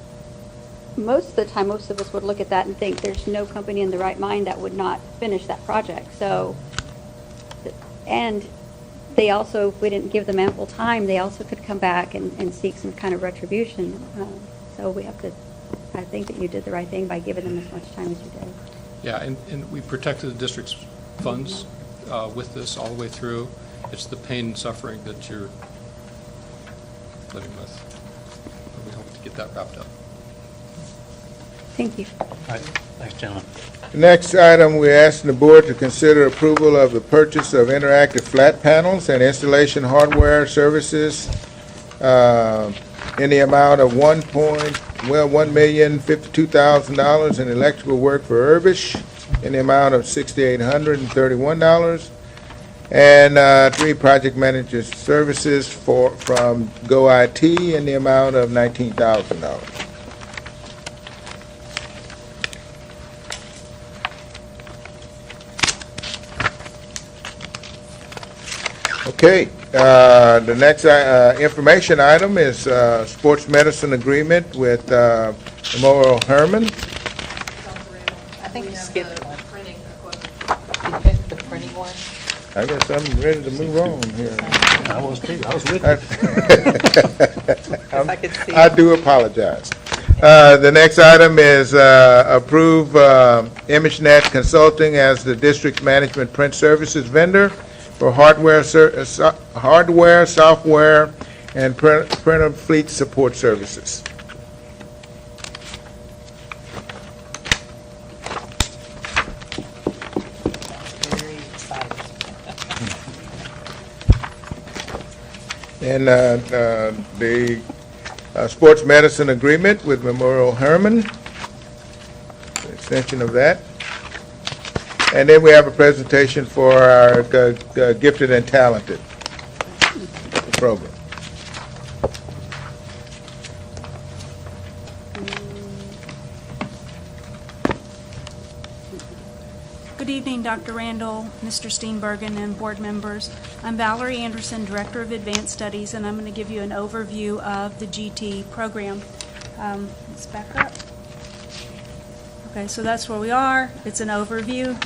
most of the time, most of us would look at that and think there's no company in the right mind that would not finish that project. So, and they also, if we didn't give them ample time, they also could come back and seek some kind of retribution. So we have to, I think that you did the right thing by giving them as much time as you did. Yeah, and we protected the district's funds with this all the way through. It's the pain and suffering that you're living with. But we hope to get that wrapped up. Thank you. All right. Thanks, gentlemen. The next item, we're asking the board to consider approval of the purchase of interactive flat panels and installation hardware services in the amount of $1,052,000 in electrical work for Urbish in the amount of $6,831, and 3 project manager services from Go IT in the amount of $19,000. Okay, the next information item is sports medicine agreement with Memorial Hermann. I think you skipped one. You picked the printing one? I guess I'm ready to move on here. I was too. I was with you. I could see. I do apologize. The next item is approve ImageNet Consulting as the district management print services vendor for hardware, software, and printer fleet support services. Very excited. And the sports medicine agreement with Memorial Hermann, the extension of that. And then we have a presentation for our gifted and talented program. Good evening, Dr. Randall, Mr. Steenbergen, and board members. I'm Valerie Anderson, Director of Advanced Studies, and I'm going to give you an overview of the GT program. Let's back up. Okay, so that's where we are. It's an overview.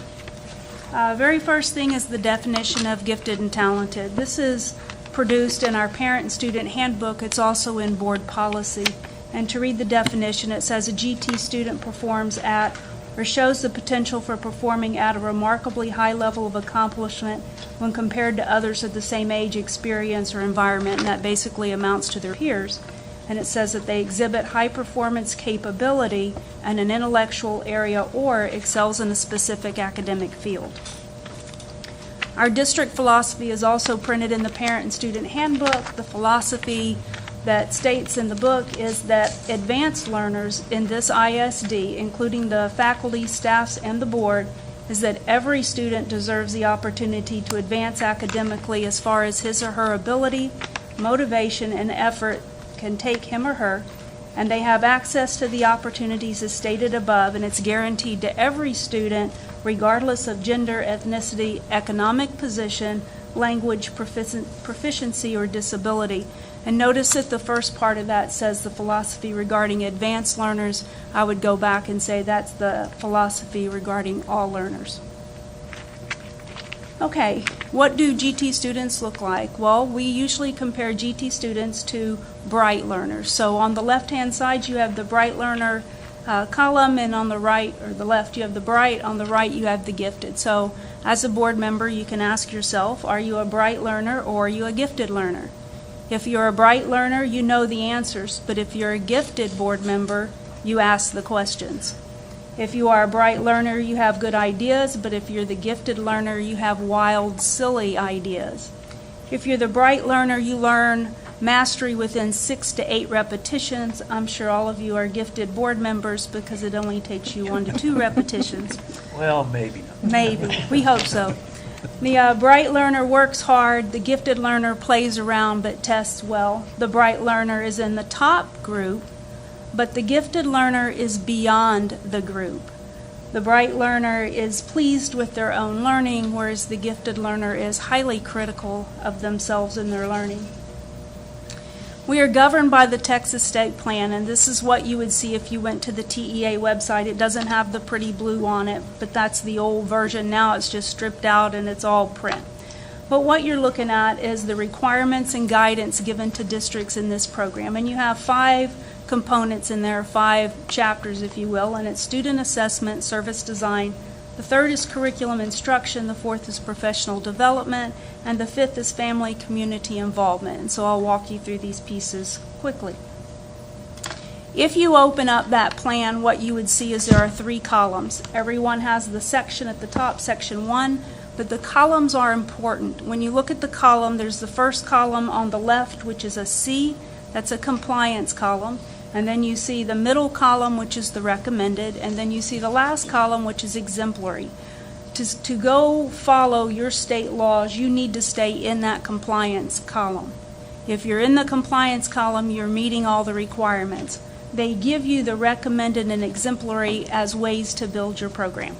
Very first thing is the definition of gifted and talented. This is produced in our parent and student handbook. It's also in board policy. And to read the definition, it says a GT student performs at or shows the potential for performing at a remarkably high level of accomplishment when compared to others of the same age, experience, or environment, and that basically amounts to their peers. And it says that they exhibit high performance capability in an intellectual area or excels in a specific academic field. Our district philosophy is also printed in the parent and student handbook. The philosophy that states in the book is that advanced learners in this ISD, including the faculty, staffs, and the board, is that every student deserves the opportunity to advance academically as far as his or her ability, motivation, and effort can take him or her, and they have access to the opportunities as stated above, and it's guaranteed to every student regardless of gender, ethnicity, economic position, language proficiency, or disability. And notice that the first part of that says the philosophy regarding advanced learners. I would go back and say that's the philosophy regarding all learners. Okay, what do GT students look like? Well, we usually compare GT students to bright learners. So on the left-hand side, you have the bright learner column, and on the right, or the left, you have the bright. On the right, you have the gifted. So as a board member, you can ask yourself, are you a bright learner or are you a gifted learner? If you're a bright learner, you know the answers, but if you're a gifted board member, you ask the questions. If you are a bright learner, you have good ideas, but if you're the gifted learner, you have wild, silly ideas. If you're the bright learner, you learn mastery within 6 to 8 repetitions. I'm sure all of you are gifted board members because it only takes you 1 to 2 repetitions. Well, maybe not. Maybe. We hope so. The bright learner works hard. The gifted learner plays around but tests well. The bright learner is in the top group, but the gifted learner is beyond the group. The bright learner is pleased with their own learning, whereas the gifted learner is highly critical of themselves and their learning. We are governed by the Texas State Plan, and this is what you would see if you went to the TEA website. It doesn't have the pretty blue on it, but that's the old version. Now it's just stripped out and it's all print. But what you're looking at is the requirements and guidance given to districts in this program. And you have 5 components in there, 5 chapters, if you will, and it's student assessment, service design. The 3rd is curriculum instruction, the 4th is professional development, and the 5th is family community involvement. And so I'll walk you through these pieces quickly. If you open up that plan, what you would see is there are 3 columns. Everyone has the section at the top, section 1, but the columns are important. When you look at the column, there's the first column on the left, which is a C, that's a compliance column. And then you see the middle column, which is the recommended, and then you see the last column, which is exemplary. To go follow your state laws, you need to stay in that compliance column. If you're in the compliance column, you're meeting all the requirements. They give you the recommended and exemplary as ways to build your program.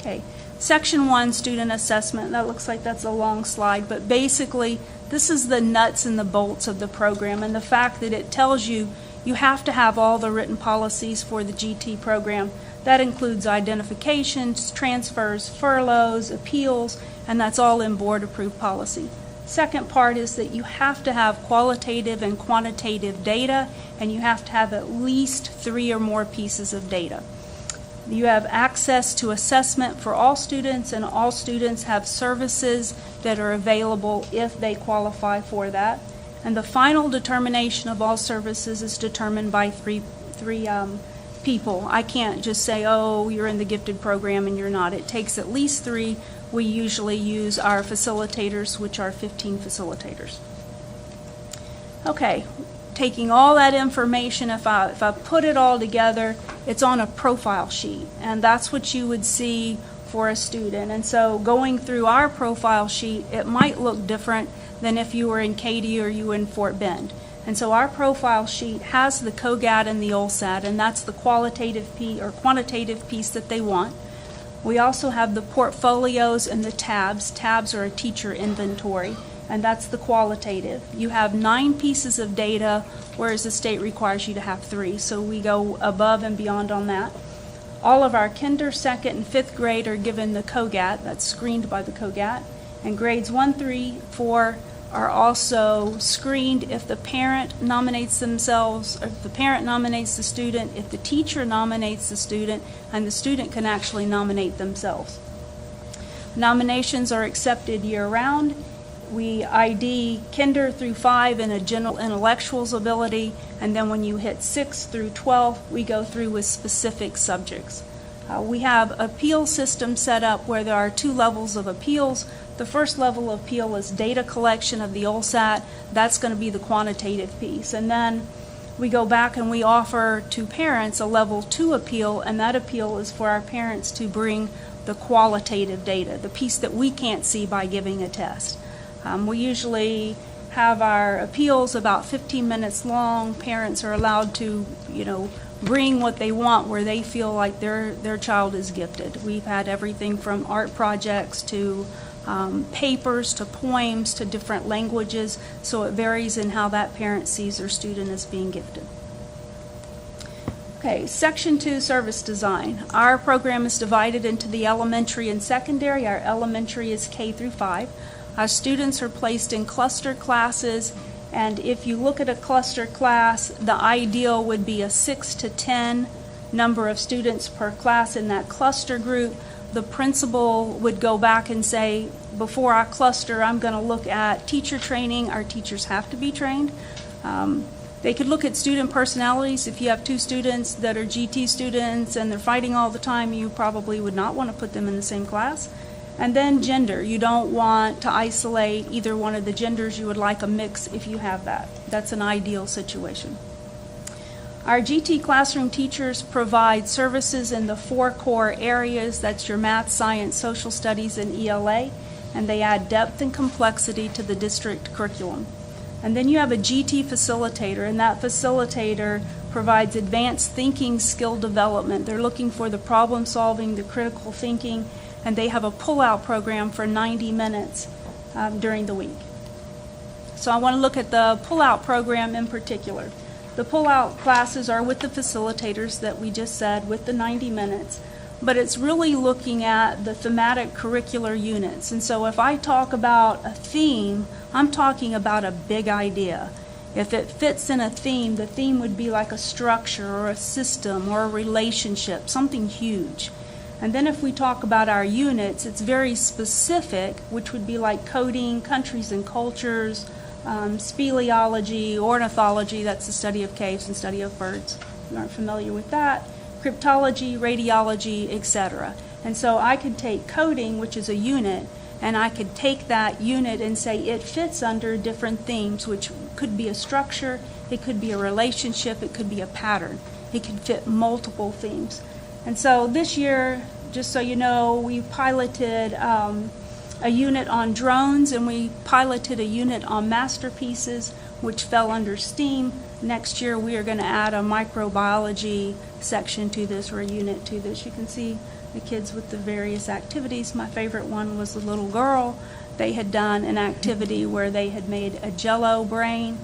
Okay, section 1, student assessment. That looks like that's a long slide, but basically this is the nuts and the bolts of the program, and the fact that it tells you you have to have all the written policies for the GT program. That includes identifications, transfers, furloughs, appeals, and that's all in board-approved policy. Second part is that you have to have qualitative and quantitative data, and you have to have at least 3 or more pieces of data. You have access to assessment for all students, and all students have services that are available if they qualify for that. And the final determination of all services is determined by three people. I can't just say, oh, you're in the gifted program and you're not. It takes at least 3. We usually use our facilitators, which are 15 facilitators. Okay. Taking all that information, if I put it all together, it's on a profile sheet, and that's what you would see for a student. And so going through our profile sheet, it might look different than if you were in Katy or you were in Fort Bend. And so our profile sheet has the COGAT and the OLSAT, and that's the qualitative piece or quantitative piece that they want. We also have the portfolios and the tabs. Tabs are a teacher inventory, and that's the qualitative. You have 9 pieces of data, whereas the state requires you to have 3, so we go above and beyond on that. All of our kinder, 2nd, and 5th grade are given the COGAT, that's screened by the COGAT, and grades 1, 3, 4, are also screened if the parent nominates themselves, or if the parent nominates the student, if the teacher nominates the student, and the student can actually nominate themselves. Nominations are accepted year-round. We ID kinder through 5 in a general intellectuals ability, and then when you hit 6 through 12, we go through with specific subjects. We have appeal system set up where there are 2 levels of appeals. The first level of appeal is data collection of the OLSAT. That's going to be the quantitative piece. And then we go back and we offer to parents a level 2 appeal, and that appeal is for our parents to bring the qualitative data, the piece that we can't see by giving a test. We usually have our appeals about 15 minutes long. Parents are allowed to, bring what they want where they feel like their child is gifted. We've had everything from art projects to papers to poems to different languages, so it varies in how that parent sees their student as being gifted. Okay, Section 2, Service Design. Our program is divided into the elementary and secondary. Our elementary is K through 5. Our students are placed in cluster classes, and if you look at a cluster class, the ideal would be a 6 to 10 number of students per class in that cluster group. The principal would go back and say, before I cluster, I'm going to look at teacher training. Our teachers have to be trained. They could look at student personalities. If you have 2 students that are GT students and they're fighting all the time, you probably would not want to put them in the same class. And then gender. You don't want to isolate either one of the genders. You would like a mix if you have that. That's an ideal situation. Our GT classroom teachers provide services in the 4 core areas. That's your math, science, social studies, and ELA. And they add depth and complexity to the district curriculum. And then you have a GT facilitator, and that facilitator provides advanced thinking skill development. They're looking for the problem solving, the critical thinking, and they have a pull-out program for 90 minutes during the week. So I want to look at the pull-out program in particular. The pull-out classes are with the facilitators that we just said, with the 90 minutes, but it's really looking at the thematic curricular units. And so if I talk about a theme, I'm talking about a big idea. If it fits in a theme, the theme would be like a structure or a system or a relationship, something huge. And then if we talk about our units, it's very specific, which would be like coding, countries and cultures, speleology, ornithology, that's the study of caves and study of birds. If you aren't familiar with that. Cryptology, radiology, etc. And so I could take coding, which is a unit, and I could take that unit and say it fits under different themes, which could be a structure, it could be a relationship, it could be a pattern. It could fit multiple themes. And so this year, just so you know, we piloted a unit on drones, and we piloted a unit on masterpieces, which fell under STEAM. Next year, we are going to add a microbiology section to this, or a unit to this. You can see the kids with the various activities. My favorite one was the little girl. They had done an activity where they had made a Jell-O brain,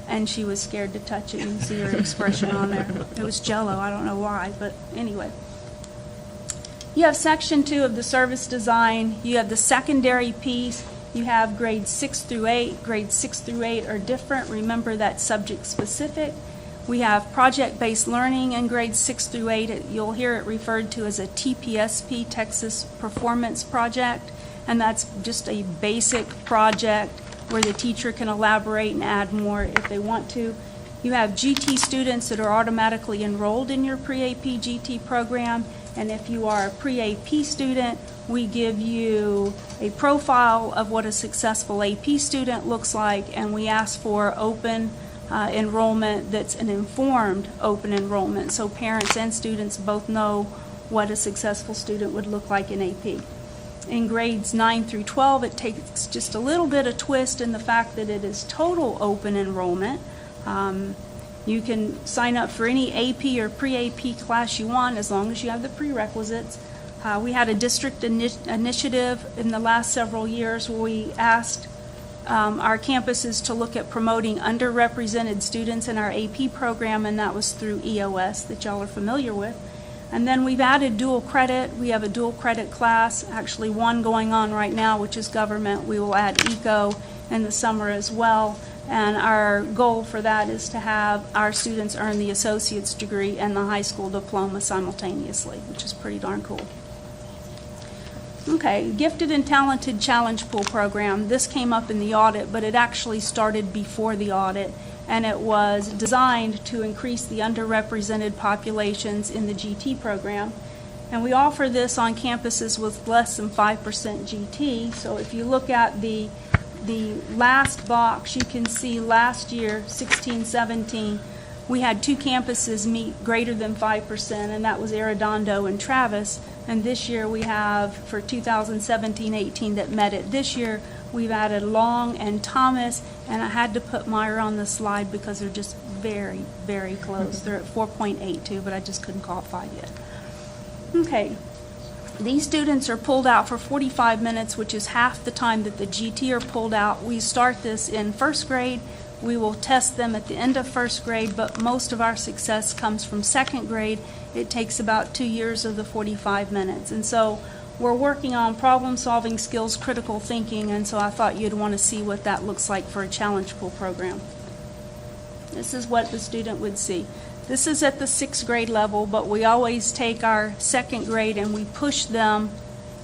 and she was scared to touch it. You can see her expression on there. It was Jell-O. I don't know why, but anyway. You have section 2 of the service design. You have the secondary piece. You have grades 6 through 8. Grades 6 through 8 are different. Remember, that's subject specific. We have project-based learning in grades 6 through 8. You'll hear it referred to as a TPSP, Texas Performance Project, and that's just a basic project where the teacher can elaborate and add more if they want to. You have GT students that are automatically enrolled in your pre-AP GT program, and if you are a pre-AP student, we give you a profile of what a successful AP student looks like, and we ask for open enrollment that's an informed open enrollment, so parents and students both know what a successful student would look like in AP. In grades 9 through 12, it takes just a little bit of twist in the fact that it is total open enrollment. You can sign up for any AP or pre-AP class you want as long as you have the prerequisites. We had a district initiative in the last several years where we asked our campuses to look at promoting underrepresented students in our AP program, and that was through EOS that y'all are familiar with. And then we've added dual credit. We have a dual credit class, actually one going on right now, which is government. We will add eco in the summer as well. And our goal for that is to have our students earn the associate's degree and the high school diploma simultaneously, which is pretty darn cool. Okay, Gifted and Talented Challenge Pool Program. This came up in the audit, but it actually started before the audit, and it was designed to increase the underrepresented populations in the GT program. And we offer this on campuses with less than 5% GT. So if you look at the last box, you can see last year, 16-17, we had 2 campuses meet greater than 5%, and that was Arredondo and Travis. And this year we have, for 2017-18, that met it. This year we've added Long and Thomas, and I had to put Meyer on the slide because they're just very, very close. They're at 4.82, but I just couldn't call it 5 yet. Okay. These students are pulled out for 45 minutes, which is half the time that the GT are pulled out. We start this in first grade. We will test them at the end of first grade, but most of our success comes from second grade. It takes about 2 years of the 45 minutes. And so we're working on problem-solving skills, critical thinking, and so I thought you'd want to see what that looks like for a challenge pool program. This is what the student would see. This is at the 6th grade level, but we always take our second grade and we push them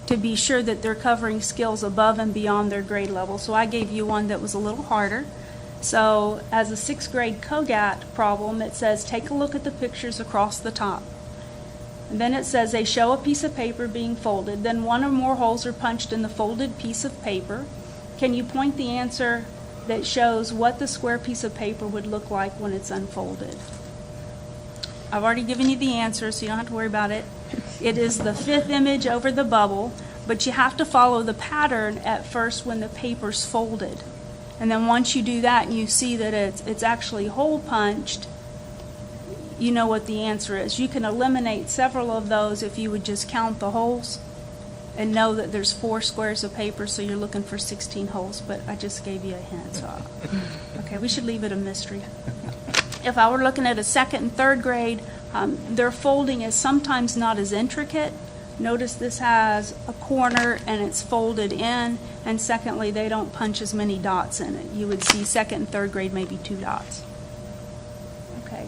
to be sure that they're covering skills above and beyond their grade level. So I gave you one that was a little harder. So as a 6th grade COGAT problem, it says take a look at the pictures across the top. And then it says they show a piece of paper being folded. Then one or more holes are punched in the folded piece of paper. Can you point the answer that shows what the square piece of paper would look like when it's unfolded? I've already given you the answer, so you don't have to worry about it. It is the 5th image over the bubble, but you have to follow the pattern at first when the paper's folded. And then once you do that and you see that it's actually hole punched, you know what the answer is. You can eliminate several of those if you would just count the holes and know that there's 4 squares of paper, so you're looking for 16 holes, but I just gave you a hint. So, okay, we should leave it a mystery. If I were looking at a 2nd and 3rd grade, their folding is sometimes not as intricate. Notice this has a corner and it's folded in, and secondly, they don't punch as many dots in it. You would see 2nd and 3rd grade maybe 2 dots. Okay,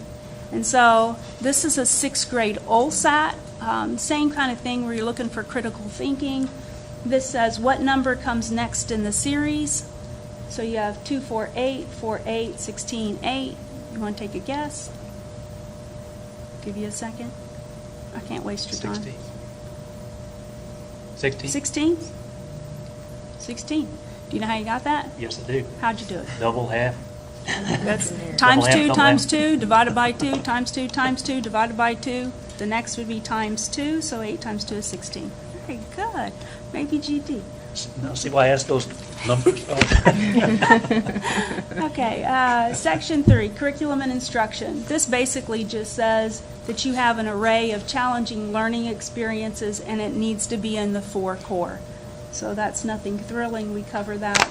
and so this is a 6th grade OLSAT. Same kind of thing where you're looking for critical thinking. This says what number comes next in the series. So you have 2, 4, 8, 4, 8, 16, 8. You want to take a guess? Give you a second. I can't waste your time. 16? 16? 16. Do you know how you got that? Yes, I do. How'd you do it? Double, half. That's Double times half, 2 double times half. 2 divided by 2 times 2 times 2 divided by 2. The next would be times 2, so 8 times 2 is 16. Very good. Maybe GD. Now, see why I asked those numbers? Okay, Section 3, Curriculum and Instruction. This basically just says that you have an array of challenging learning experiences and it needs to be in the 4 core. So that's nothing thrilling. We cover that.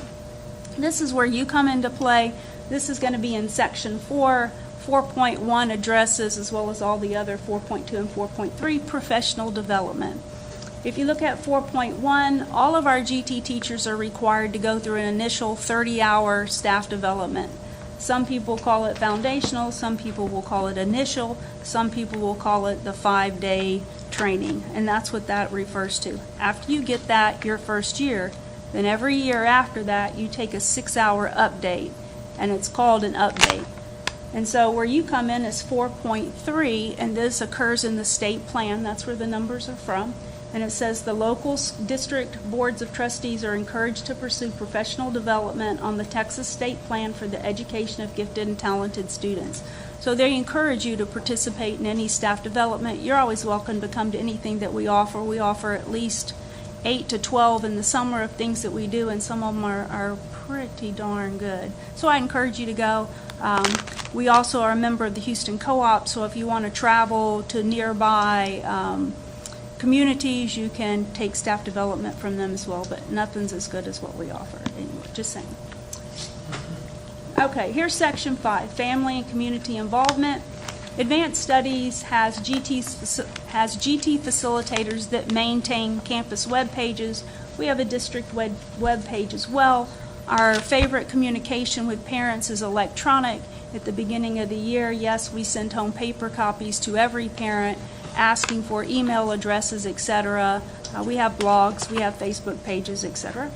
This is where you come into play. This is going to be in Section 4. 4.1 addresses, as well as all the other 4.2 and 4.3, professional development. If you look at 4.1, all of our GT teachers are required to go through an initial 30-hour staff development. Some people call it foundational, some people will call it initial, some people will call it the 5-day training, and that's what that refers to. After you get that your first year, then every year after that you take a 6-hour update, and it's called an update. And so where you come in is 4.3, and this occurs in the state plan. That's where the numbers are from. And it says the local district boards of trustees are encouraged to pursue professional development on the Texas state plan for the education of gifted and talented students. So they encourage you to participate in any staff development. You're always welcome to come to anything that we offer. We offer at least 8 to 12 in the summer of things that we do, and some of them are pretty darn good. So I encourage you to go. We also are a member of the Houston Co-op, so if you want to travel to nearby communities, you can take staff development from them as well, but nothing's as good as what we offer. Anyway, just saying. Okay, here's Section 5, Family and Community Involvement. Advanced Studies has GT facilitators that maintain campus web pages. We have a district web page as well. Our favorite communication with parents is electronic. At the beginning of the year, yes, we send home paper copies to every parent asking for email addresses, etc. We have blogs, we have Facebook pages, etc.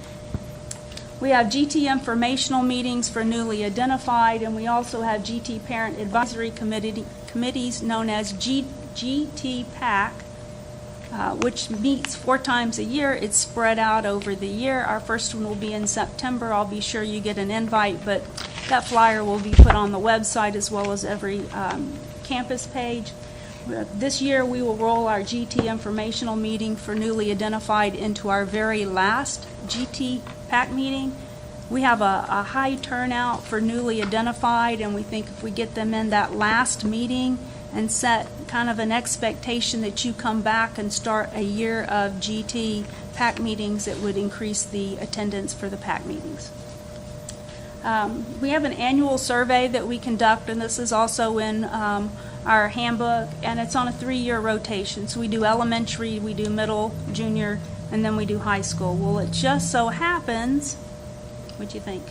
We have GT informational meetings for newly identified, and we also have GT parent advisory committees known as GT PAC, which meets 4 times a year. It's spread out over the year. Our first one will be in September. I'll be sure you get an invite, but that flyer will be put on the website as well as every campus page. This year we will roll our GT informational meeting for newly identified into our very last GT PAC meeting. We have a high turnout for newly identified, and we think if we get them in that last meeting and set kind of an expectation that you come back and start a year of GT PAC meetings, it would increase the attendance for the PAC meetings. We have an annual survey that we conduct, and this is also in our handbook, and it's on a 3-year rotation. So we do elementary, we do middle, junior, and then we do high school. Well, it just so happens, what'd you think?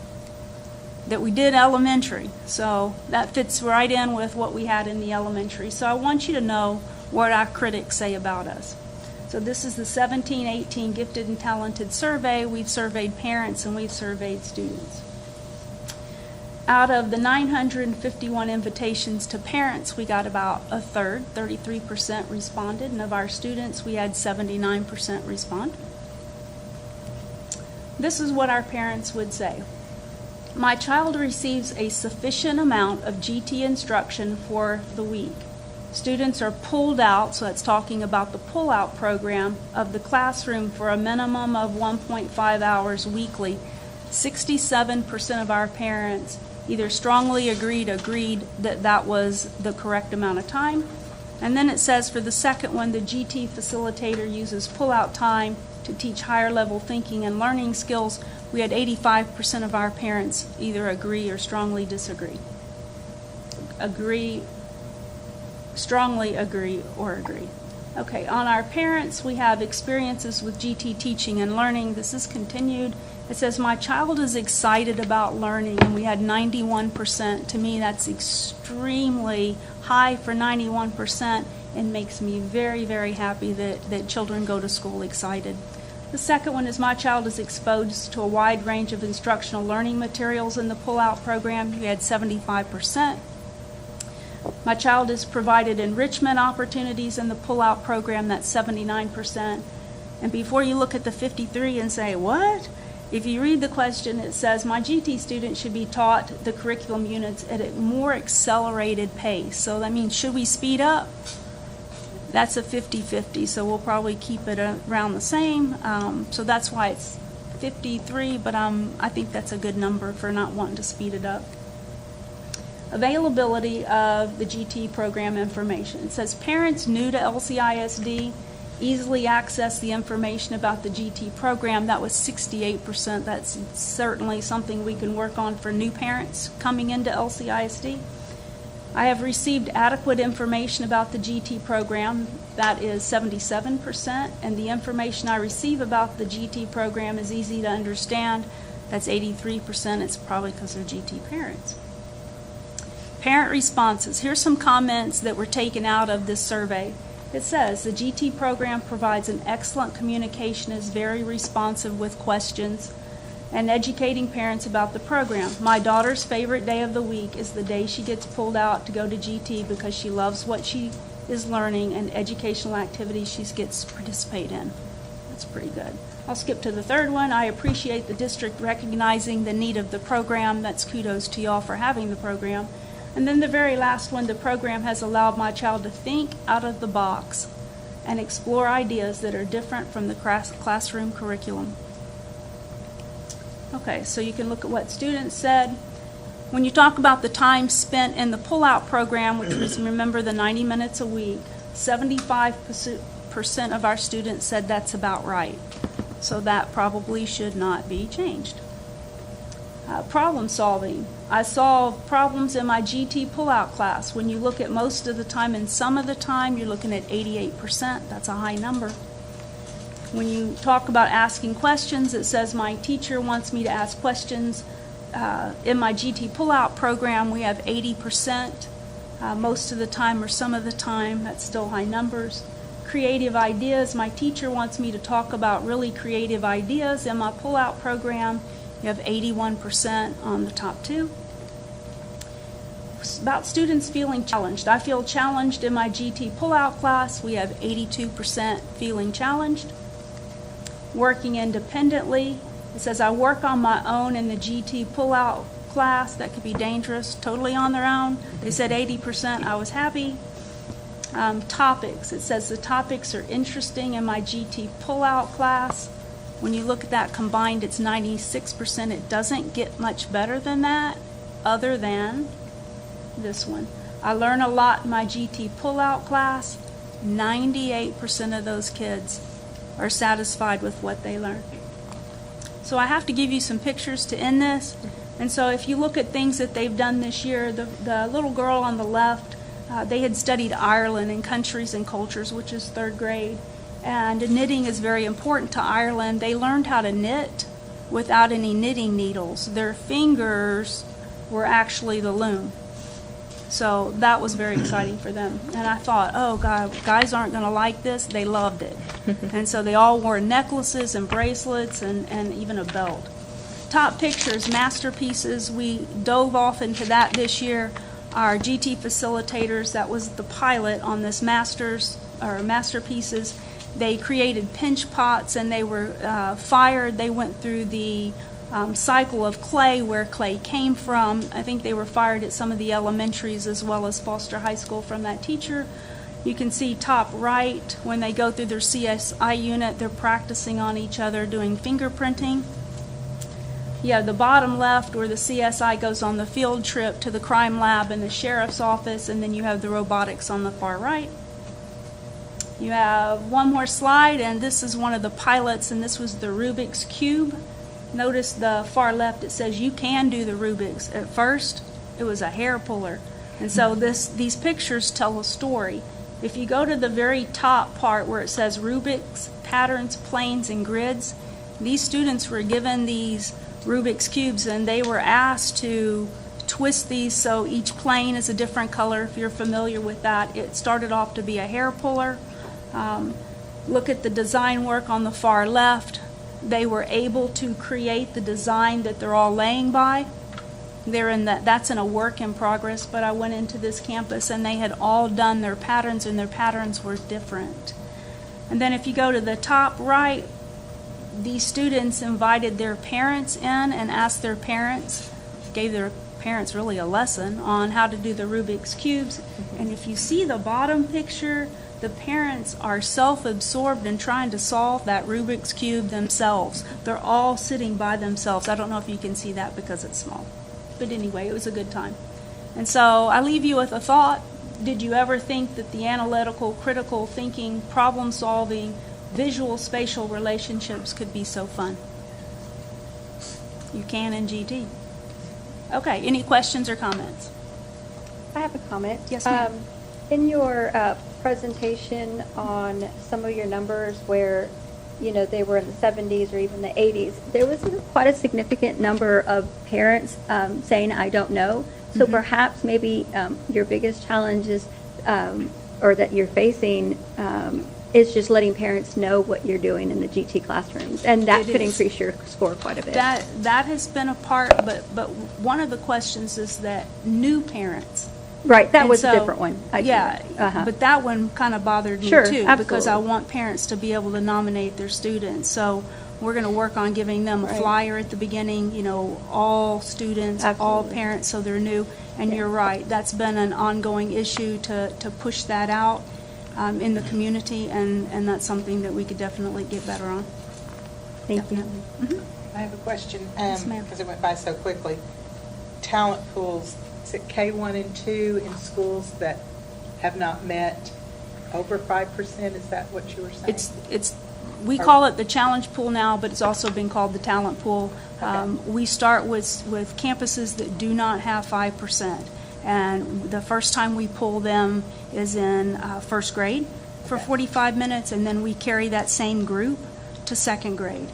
That we did elementary. So that fits right in with what we had in the elementary. So I want you to know what our critics say about us. So this is the 17-18 Gifted and Talented Survey. We've surveyed parents and we've surveyed students. Out of the 951 invitations to parents, we got about a third, 33% responded, and of our students, we had 79% respond. This is what our parents would say. My child receives a sufficient amount of GT instruction for the week. Students are pulled out, so that's talking about the pull-out program, of the classroom for a minimum of 1.5 hours weekly. 67% of our parents either strongly agreed that that was the correct amount of time. And then it says for the second one, the GT facilitator uses pull-out time to teach higher level thinking and learning skills. We had 85% of our parents either agree or strongly disagree. Strongly agree or agree. Okay, on our parents, we have experiences with GT teaching and learning. This is continued. It says, my child is excited about learning, and we had 91%. To me, that's extremely high for 91%, and makes me very, very happy that children go to school excited. The second one is, my child is exposed to a wide range of instructional learning materials in the pull-out program. We had 75%. My child is provided enrichment opportunities in the pull-out program. That's 79%. And before you look at the 53 and say, what? If you read the question, it says, my GT student should be taught the curriculum units at a more accelerated pace. So that means, should we speed up? That's a 50-50, so we'll probably keep it around the same. So that's why it's 53, but I think that's a good number for not wanting to speed it up. Availability of the GT program information. It says, parents new to LCISD easily access the information about the GT program. That was 68%. That's certainly something we can work on for new parents coming into LCISD. I have received adequate information about the GT program. That is 77%. And the information I receive about the GT program is easy to understand. That's 83%. It's probably because they're GT parents. Parent responses. Here's some comments that were taken out of this survey. It says, the GT program provides an excellent communication, is very responsive with questions, and educating parents about the program. My daughter's favorite day of the week is the day she gets pulled out to go to GT because she loves what she is learning and educational activities she gets to participate in. That's pretty good. I'll skip to the third one. I appreciate the district recognizing the need of the program. That's kudos to y'all for having the program. And then the very last one, the program has allowed my child to think out of the box and explore ideas that are different from the classroom curriculum. Okay, so you can look at what students said. When you talk about the time spent in the pull-out program, which was, remember, the 90 minutes a week, 75% of our students said that's about right. So that probably should not be changed. Problem solving. I solve problems in my GT pull-out class. When you look at most of the time and some of the time, you're looking at 88%. That's a high number. When you talk about asking questions, it says my teacher wants me to ask questions. In my GT pullout program, we have 80%. Most of the time or some of the time, that's still high numbers. Creative ideas, my teacher wants me to talk about really creative ideas. In my pullout program, you have 81% on the top two. About students feeling challenged. I feel challenged in my GT pullout class. We have 82% feeling challenged. Working independently. It says I work on my own in the GT pullout class. That could be dangerous, totally on their own. They said 80%. I was happy. Topics. It says the topics are interesting in my GT pullout class. When you look at that combined, it's 96%. It doesn't get much better than that, other than this one. I learn a lot in my GT pullout class. 98% of those kids are satisfied with what they learn. So I have to give you some pictures to end this. And so if you look at things that they've done this year, the little girl on the left, they had studied Ireland and countries and cultures, which is 3rd grade. And knitting is very important to Ireland. They learned how to knit without any knitting needles. Their fingers were actually the loom. So that was very exciting for them. And I thought, oh, God, guys aren't going to like this. They loved it. And so they all wore necklaces and bracelets and even a belt. Top pictures, masterpieces. We dove off into that this year. Our GT facilitators, that was the pilot on this masterpieces. They created pinch pots and they were fired. They went through the cycle of clay, where clay came from. I think they were fired at some of the elementaries as well as Foster High School from that teacher. You can see top right, when they go through their CSI unit, they're practicing on each other doing fingerprinting. You have the bottom left where the CSI goes on the field trip to the crime lab and the sheriff's office, and then you have the robotics on the far right. You have one more slide, and this is one of the pilots, and this was the Rubik's Cube. Notice the far left, it says you can do the Rubik's. At first, it was a hair puller. And so these pictures tell a story. If you go to the very top part where it says Rubik's, patterns, planes, and grids, these students were given these Rubik's Cubes and they were asked to twist these so each plane is a different color. If you're familiar with that, it started off to be a hair puller. Look at the design work on the far left. They were able to create the design that they're all laying by. That's in a work in progress, but I went into this campus and they had all done their patterns and their patterns were different. And then if you go to the top right, these students invited their parents in and asked their parents, gave their parents really a lesson on how to do the Rubik's Cubes. And if you see the bottom picture, the parents are self-absorbed in trying to solve that Rubik's Cube themselves. They're all sitting by themselves. I don't know if you can see that because it's small. But anyway, it was a good time. And so I leave you with a thought. Did you ever think that the analytical, critical thinking, problem-solving, visual spatial relationships could be so fun? You can in GT. Okay, any questions or comments? I have a comment. Yes, ma'am. In your presentation on some of your numbers where, they were in the 70s or even the 80s, there was quite a significant number of parents saying, I don't know. So perhaps maybe your biggest challenge is, or that you're facing, is just letting parents know what you're doing in the GT classrooms. And that could increase your score quite a bit. That has been a part, but one of the questions is that new parents. Right, that was a different one. But that one kind of bothered me too. Absolutely. Because I want parents to be able to nominate their students. So we're going to work on giving them a flyer at the beginning, all students, all parents, so they're new. And you're right, that's been an ongoing issue to push that out in the community, and that's something that we could definitely get better on. Thank you. I have a question, Yes, ma'am. because it went by so quickly. Talent pools, is it K1 and 2 in schools that have not met over 5%? Is that what you were saying? We call it the challenge pool now, but it's also been called the talent pool. Okay. We start with campuses that do not have 5%. And the first time we pull them is in first grade for 45 minutes, and then we carry that same group to second grade.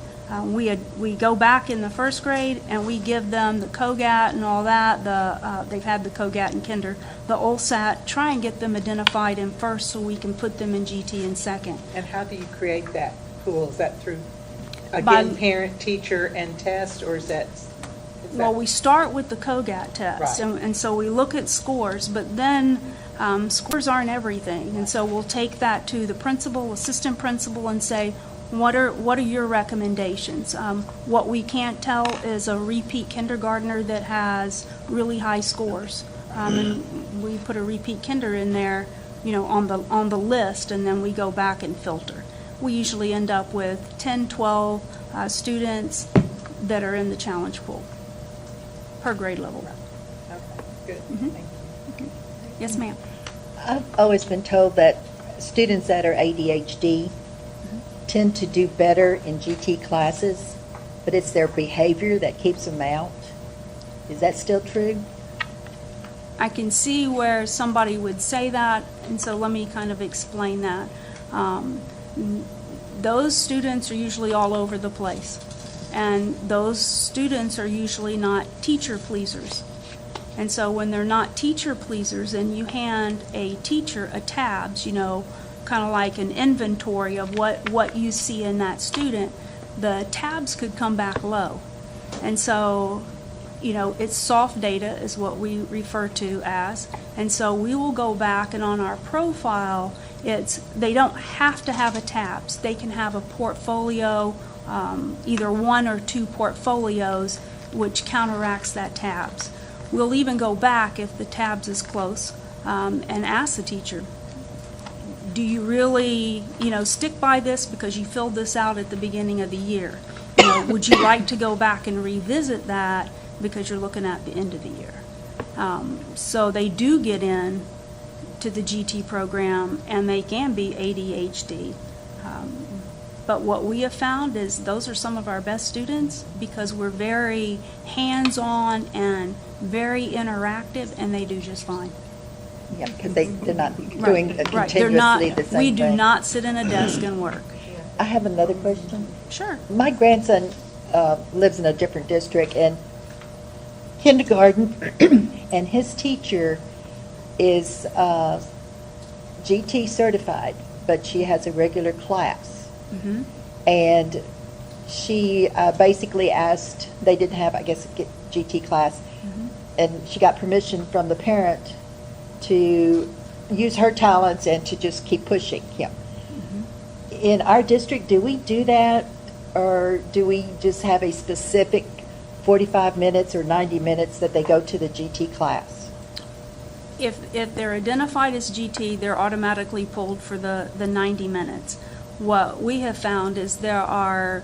We go back in the first grade and we give them the COGAT and all that. They've had the COGAT in kinder, the OLSAT. Try and get them identified in first so we can put them in GT in second. And how do you create that pool? Is that through, By- again, parent, teacher, and test, or is that? Well, we start with the COGAT test, Right. and so we look at scores, but then scores aren't everything. And so we'll take that to the principal, assistant principal, and say, what are your recommendations? What we can't tell is a repeat kindergartner that has really high scores. And we put a repeat kinder in there, on the list, and then we go back and filter. We usually end up with 10, 12 students that are in the challenge pool per grade level. Okay, good. Mhm. Thank you. Yes, ma'am. I've always been told that students that are ADHD tend to do better in GT classes, but it's their behavior that keeps them out. Is that still true? I can see where somebody would say that, and so let me kind of explain that. Those students are usually all over the place, and those students are usually not teacher pleasers. And so when they're not teacher pleasers and you hand a teacher a tabs, kind of like an inventory of what you see in that student, the tabs could come back low. And so, it's soft data is what we refer to as. And so we will go back, and on our profile, they don't have to have a tabs. They can have a portfolio, either one or two portfolios, which counteracts that tabs. We'll even go back if the tabs is close and ask the teacher, do you really, stick by this because you filled this out at the beginning of the year? Would you like to go back and revisit that because you're looking at the end of the year? So they do get in to the GT program, and they can be ADHD. But what we have found is those are some of our best students because we're very hands-on and very interactive, and they do just fine. Yeah, because they're not doing Right. continuously the same thing. We do not sit in a desk and work. I have another question. Sure. My grandson lives in a different district, and kindergarten, and his teacher is GT certified, but she has a regular class. Mm-hmm. And she basically asked, they didn't have, I guess, a GT class, and she got permission from the parent to use her talents and to just keep pushing him. In our district, do we do that, or do we just have a specific 45 minutes or 90 minutes that they go to the GT class? If they're identified as GT, they're automatically pulled for the 90 minutes. What we have found is there are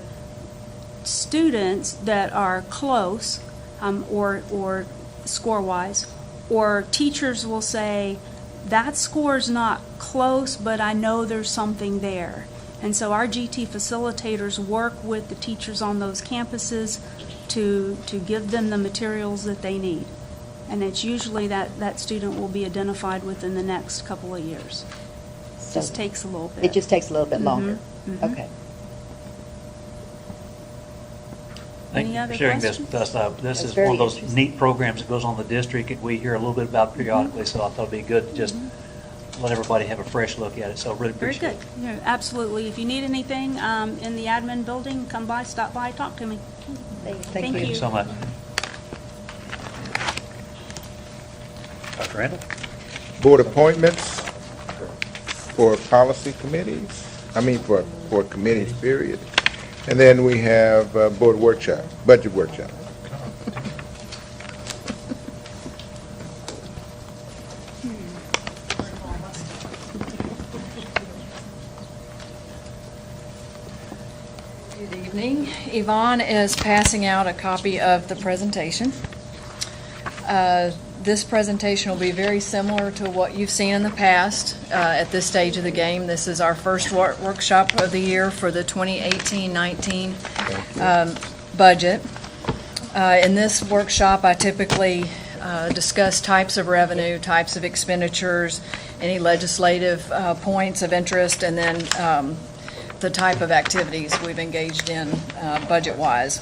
students that are close, or score-wise, or teachers will say, that score's not close, but I know there's something there. And so our GT facilitators work with the teachers on those campuses to give them the materials that they need. And it's usually that student will be identified within the next couple of years. So Just takes a little bit. it just takes a little bit longer. Mhm. Okay. Thank Any you other for sharing this questions? with us. This That's is very one of those interesting. neat programs that goes on in the district that we hear a little bit about periodically, so I thought it'd be good to just let everybody have a fresh look at it, so really Very appreciate good. it. Yeah, absolutely. If you need anything in the admin building, come by, stop by, talk to me. Thank Thank you you. so much. Dr. Randall? Board appointments for policy committees, for committees, period. And then we have board workshop, budget workshop. Good evening. Yvonne is passing out a copy of the presentation. This presentation will be very similar to what you've seen in the past at this stage of the game. This is our first workshop of the year for the 2018-19 budget. In this workshop, I typically discuss types of revenue, types of expenditures, any legislative points of interest, and then the type of activities we've engaged in budget-wise.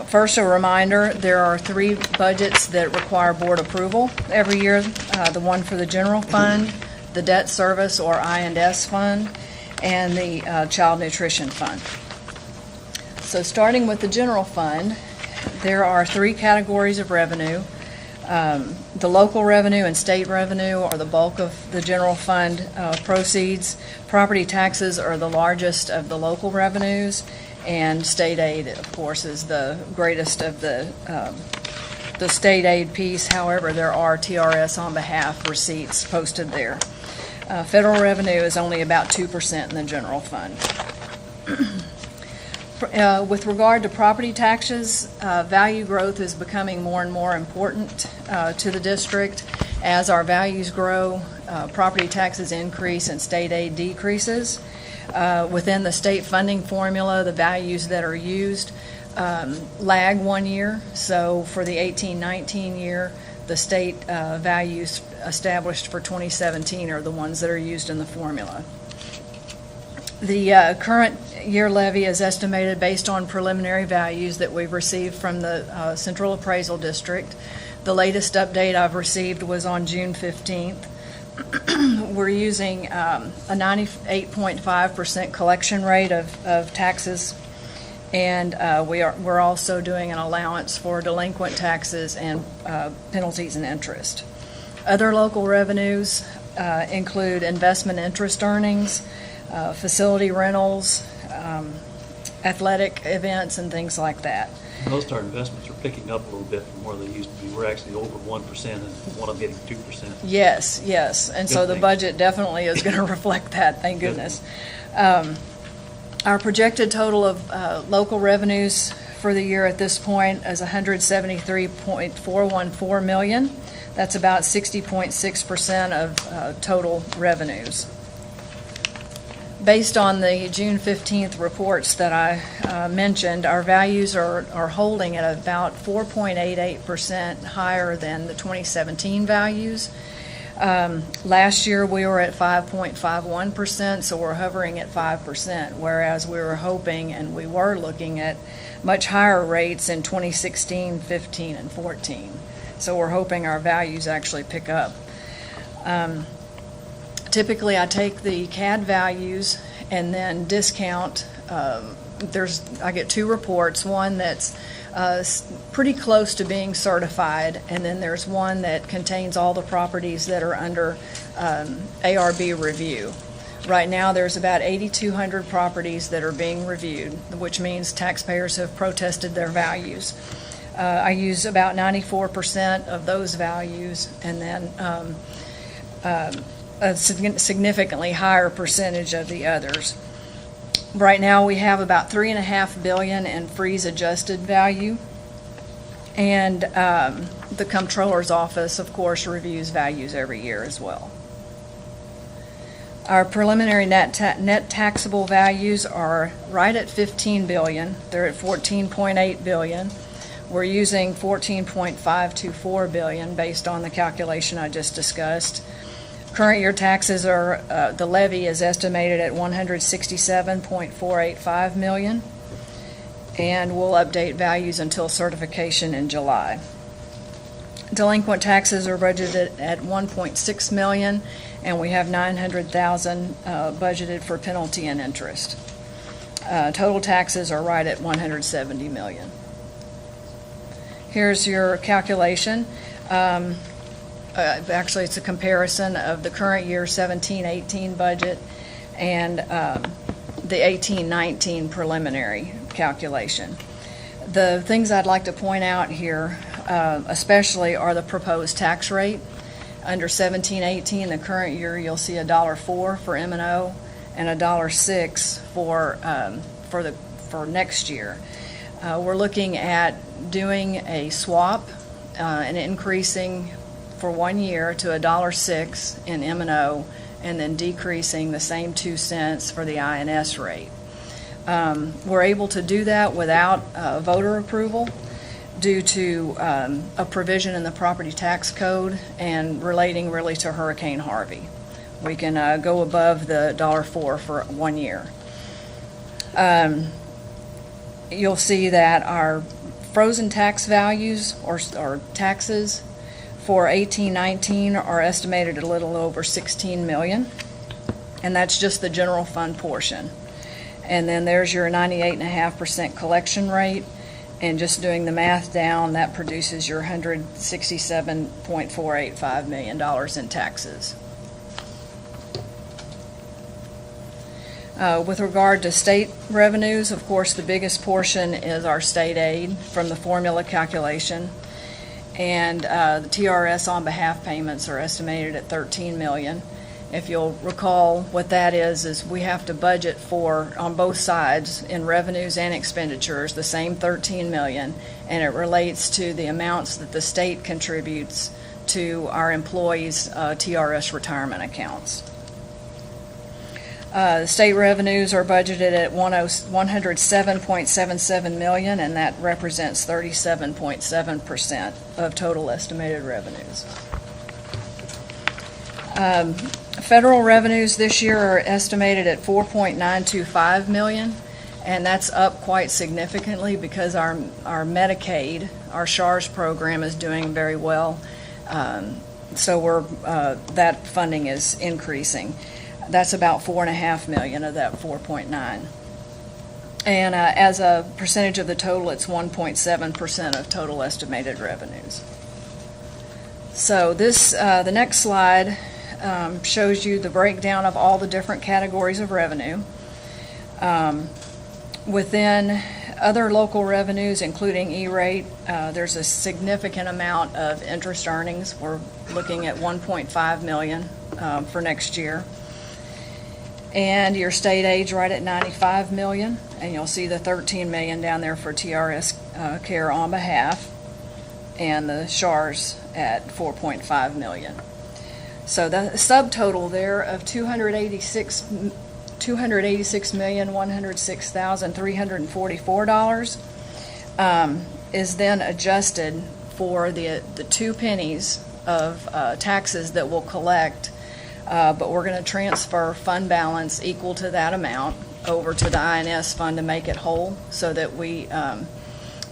First, a reminder, there are 3 budgets that require board approval every year. The one for the general fund, the debt service or I&S fund, and the child nutrition fund. So starting with the general fund, there are 3 categories of revenue. The local revenue and state revenue are the bulk of the general fund proceeds. Property taxes are the largest of the local revenues, and state aid, of course, is the greatest of the state aid piece. However, there are TRS on behalf receipts posted there. Federal revenue is only about 2% in the general fund. With regard to property taxes, value growth is becoming more and more important to the district. As our values grow, property taxes increase and state aid decreases. Within the state funding formula, the values that are used lag 1 year. So for the 18-19 year, the state values established for 2017 are the ones that are used in the formula. The current year levy is estimated based on preliminary values that we've received from the Central Appraisal District. The latest update I've received was on June 15th. We're using a 98.5% collection rate of taxes, and we're also doing an allowance for delinquent taxes and penalties and interest. Other local revenues include investment interest earnings, facility rentals, athletic events, and things like that. Most of our investments are picking up a little bit from where they used to be. We're actually over 1% and one of them getting 2%. Yes, and so the budget definitely is going to reflect that, thank goodness. Our projected total of local revenues for the year at this point is $173.414 million. That's about 60.6% of total revenues. Based on the June 15th reports that I mentioned, our values are holding at about 4.88% higher than the 2017 values. Last year we were at 5.51%, so we're hovering at 5%, whereas we were hoping and we were looking at much higher rates in 2016, 15, and 14. So we're hoping our values actually pick up. Typically, I take the CAD values and then discount. I get 2 reports, one that's pretty close to being certified, and then there's one that contains all the properties that are under ARB review. Right now, there's about 8,200 properties that are being reviewed, which means taxpayers have protested their values. I use about 94% of those values, and then a significantly higher percentage of the others. Right now we have about $3.5 billion in freeze-adjusted value, and the Comptroller's Office, of course, reviews values every year as well. Our preliminary net taxable values are right at $15 billion. They're at $14.8 billion. We're using $14.524 billion based on the calculation I just discussed. Current year taxes are, the levy is estimated at $167.485 million, and we'll update values until certification in July. Delinquent taxes are budgeted at $1.6 million, and we have $900,000 budgeted for penalty and interest. Total taxes are right at $170 million. Here's your calculation. Actually, it's a comparison of the current year 17-18 budget and the 18-19 preliminary calculation. The things I'd like to point out here especially are the proposed tax rate. Under 17-18, the current year, you'll see $1.04 for M&O and $1.06 for next year. We're looking at doing a swap and increasing for 1 year to $1.06 in M&O, and then decreasing the same 2 cents for the I&S rate. We're able to do that without voter approval due to a provision in the property tax code and relating really to Hurricane Harvey. We can go above the $1.04 for 1 year. You'll see that our frozen tax values or taxes for 18-19 are estimated at a little over 16 million, and that's just the general fund portion. And then there's your 98.5% collection rate, and just doing the math down, that produces your $167.485 million in taxes. With regard to state revenues, of course, the biggest portion is our state aid from the formula calculation. And the TRS on behalf payments are estimated at $13 million. If you'll recall, what that is we have to budget for, on both sides, in revenues and expenditures, the same $13 million, and it relates to the amounts that the state contributes to our employees' TRS retirement accounts. State revenues are budgeted at $107.77 million, and that represents 37.7% of total estimated revenues. Federal revenues this year are estimated at $4.925 million, and that's up quite significantly because our Medicaid, our SHARS program, is doing very well. So that funding is increasing. That's about $4.5 million of that 4.9. And as a percentage of the total, it's 1.7% of total estimated revenues. So this, the next slide shows you the breakdown of all the different categories of revenue. Within other local revenues, including E-rate, there's a significant amount of interest earnings. We're looking at $1.5 million for next year. And your state aid's right at $95 million, and you'll see the $13 million down there for TRS care on behalf, and the SHARS at $4.5 million. So the subtotal there of $286,106,344 is then adjusted for the 2 pennies of taxes that we'll collect. But we're going to transfer fund balance equal to that amount over to the INS fund to make it whole, so that we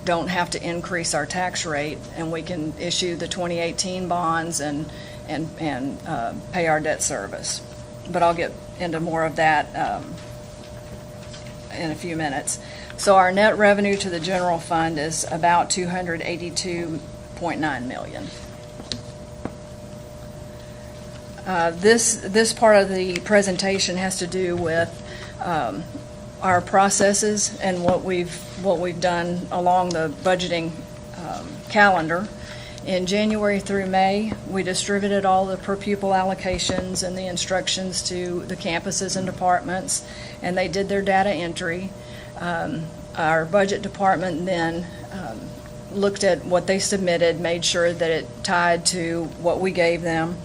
don't have to increase our tax rate, and we can issue the 2018 bonds and pay our debt service. But I'll get into more of that in a few minutes. So our net revenue to the general fund is about $282.9 million. This part of the presentation has to do with our processes and what we've done along the budgeting calendar. In January through May, we distributed all the per pupil allocations and the instructions to the campuses and departments, and they did their data entry. Our budget department then looked at what they submitted, made sure that it tied to what we gave them,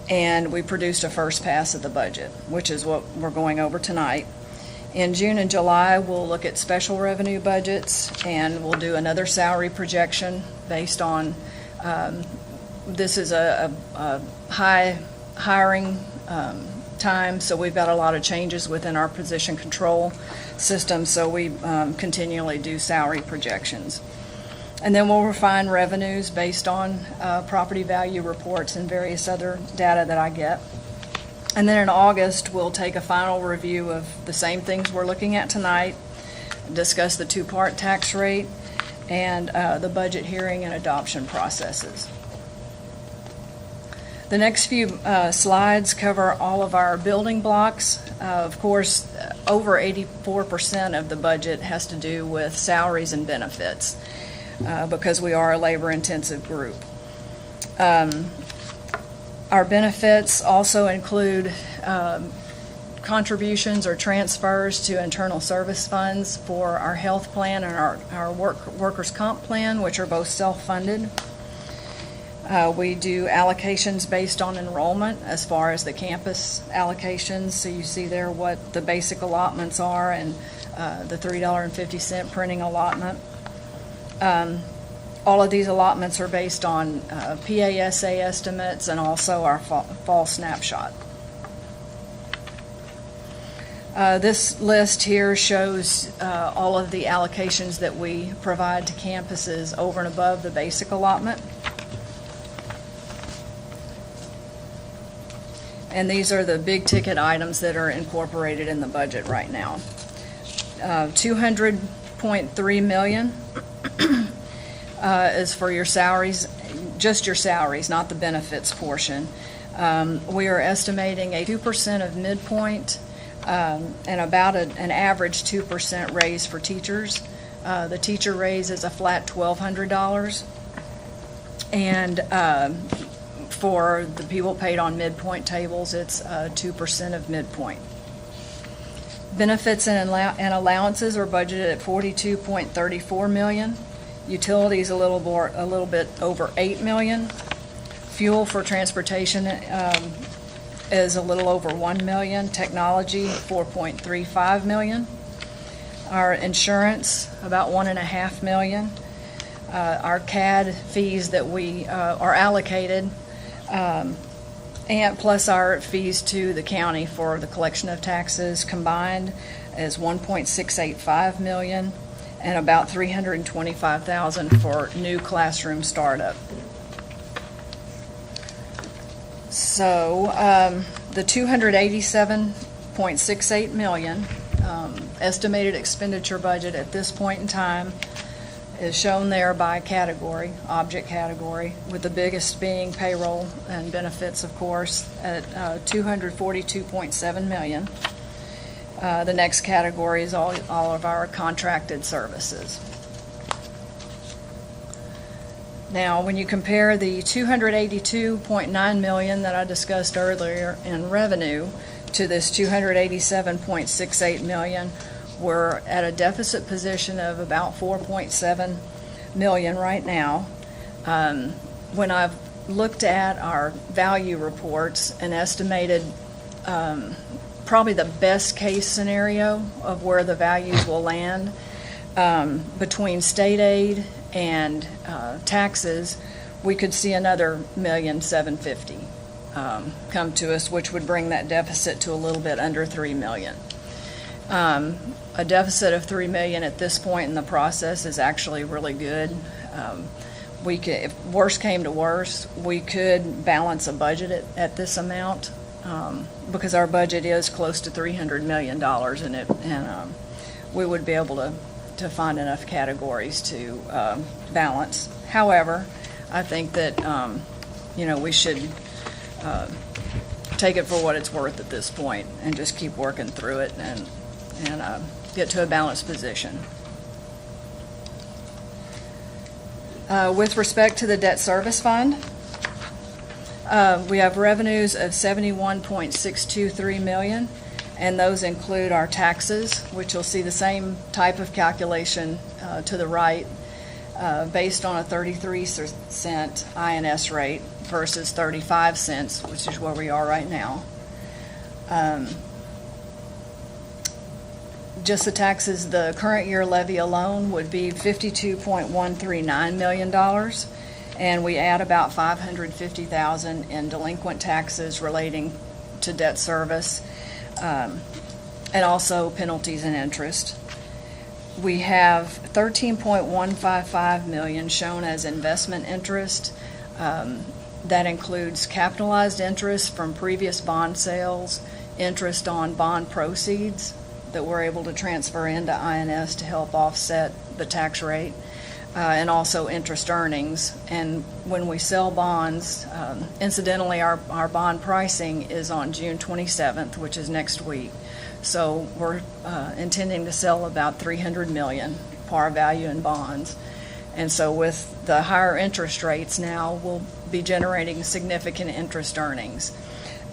and we produced a first pass of the budget, which is what we're going over tonight. In June and July, we'll look at special revenue budgets, and we'll do another salary projection based on, this is a high hiring time, so we've got a lot of changes within our position control system, so we continually do salary projections. And then we'll refine revenues based on property value reports and various other data that I get. And then in August, we'll take a final review of the same things we're looking at tonight, discuss the 2-part tax rate, and the budget hearing and adoption processes. The next few slides cover all of our building blocks. Of course, over 84% of the budget has to do with salaries and benefits, because we are a labor-intensive group. Our benefits also include contributions or transfers to internal service funds for our health plan and our workers' comp plan, which are both self-funded. We do allocations based on enrollment as far as the campus allocations. So you see there what the basic allotments are and the $3.50 printing allotment. All of these allotments are based on PASA estimates and also our fall snapshot. This list here shows all of the allocations that we provide to campuses over and above the basic allotment. And these are the big ticket items that are incorporated in the budget right now. $200.3 million is for your salaries, just your salaries, not the benefits portion. We are estimating a 2% of midpoint and about an average 2% raise for teachers. The teacher raise is a flat $1,200. And for the people paid on midpoint tables, it's 2% of midpoint. Benefits and allowances are budgeted at $42.34 million. Utilities a little bit over $8 million. Fuel for transportation is a little over $1 million. Technology, $4.35 million. Our insurance, about $1.5 million. Our CAD fees that we are allocated, and plus our fees to the county for the collection of taxes combined is $1.685 million, and about $325,000 for new classroom startup. So the $287.68 million estimated expenditure budget at this point in time is shown there by category, object category, with the biggest being payroll and benefits, of course, at $242.7 million. The next category is all of our contracted services. Now, when you compare the $282.9 million that I discussed earlier in revenue to this $287.68 million, we're at a deficit position of about $4.7 million right now. When I've looked at our value reports and estimated probably the best case scenario of where the values will land between state aid and taxes, we could see another $1,750,000 come to us, which would bring that deficit to a little bit under $3 million. A deficit of $3 million at this point in the process is actually really good. We could, if worse came to worse, we could balance a budget at this amount because our budget is close to $300 million in it, and we would be able to find enough categories to balance. However, I think that we should take it for what it's worth at this point and just keep working through it and get to a balanced position. With respect to the debt service fund, we have revenues of $71.623 million, and those include our taxes, which you'll see the same type of calculation to the right, based on a 33-cent INS rate versus 35 cents, which is where we are right now. Just the taxes, the current year levy alone would be $52.139 million, and we add about $550,000 in delinquent taxes relating to debt service, and also penalties and interest. We have $13.155 million shown as investment interest. That includes capitalized interest from previous bond sales, interest on bond proceeds that we're able to transfer into INS to help offset the tax rate, and also interest earnings. And when we sell bonds, incidentally, our bond pricing is on June 27th, which is next week. So we're intending to sell about $300 million par value in bonds. And so with the higher interest rates now, we'll be generating significant interest earnings.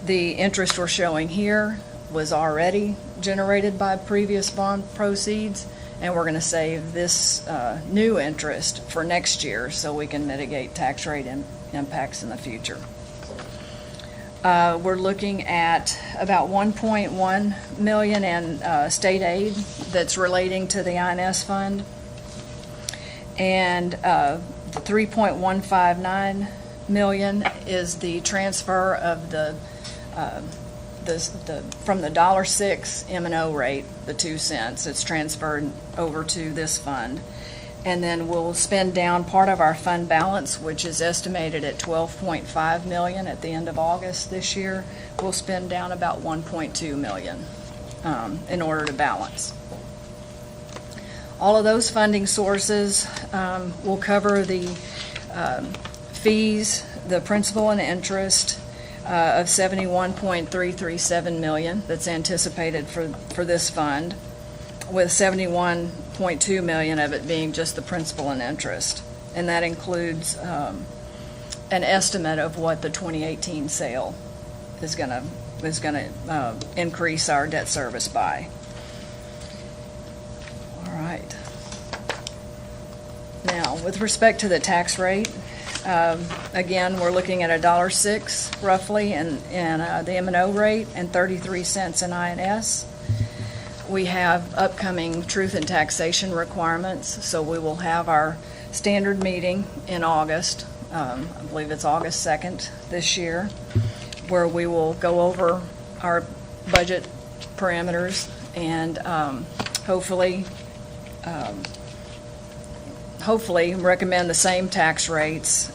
The interest we're showing here was already generated by previous bond proceeds, and we're going to save this new interest for next year so we can mitigate tax rate impacts in the future. We're looking at about $1.1 million in state aid that's relating to the INS fund, and the $3.159 million is the transfer of the from the $1.06 M&O rate, the 2 cents, it's transferred over to this fund. And then we'll spend down part of our fund balance, which is estimated at $12.5 million at the end of August this year. We'll spend down about $1.2 million in order to balance. All of those funding sources will cover the fees, the principal and interest of $71.337 million that's anticipated for this fund, with $71.2 million of it being just the principal and interest. And that includes an estimate of what the 2018 sale is going to increase our debt service by. All right. Now, with respect to the tax rate, again, we're looking at $1.06 roughly in the M&O rate and 33 cents in INS. We have upcoming truth and taxation requirements, so we will have our standard meeting in August. I believe it's August 2nd this year, where we will go over our budget parameters and hopefully recommend the same tax rates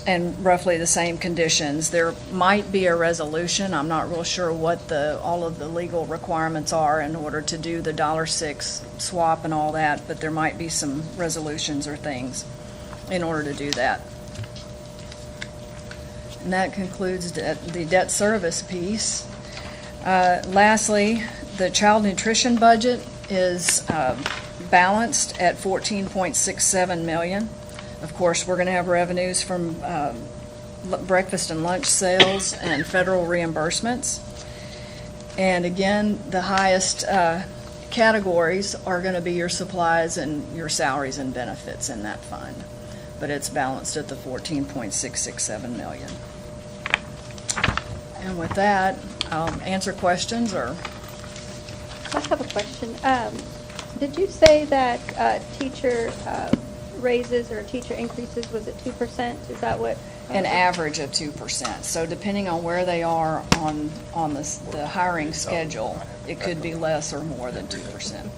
and roughly the same conditions. There might be a resolution. I'm not real sure what all of the legal requirements are in order to do the $1.06 swap and all that, but there might be some resolutions or things in order to do that. And that concludes the debt service piece. Lastly, the child nutrition budget is balanced at $14.67 million. Of course, we're going to have revenues from breakfast and lunch sales and federal reimbursements. And again, the highest categories are going to be your supplies and your salaries and benefits in that fund. But it's balanced at the $14.667 million. And with that, I'll answer questions or... I have a question. Did you say that teacher raises or teacher increases was at 2%? Is that what? An average of 2%. So depending on where they are on the hiring schedule, it could be less or more than 2%.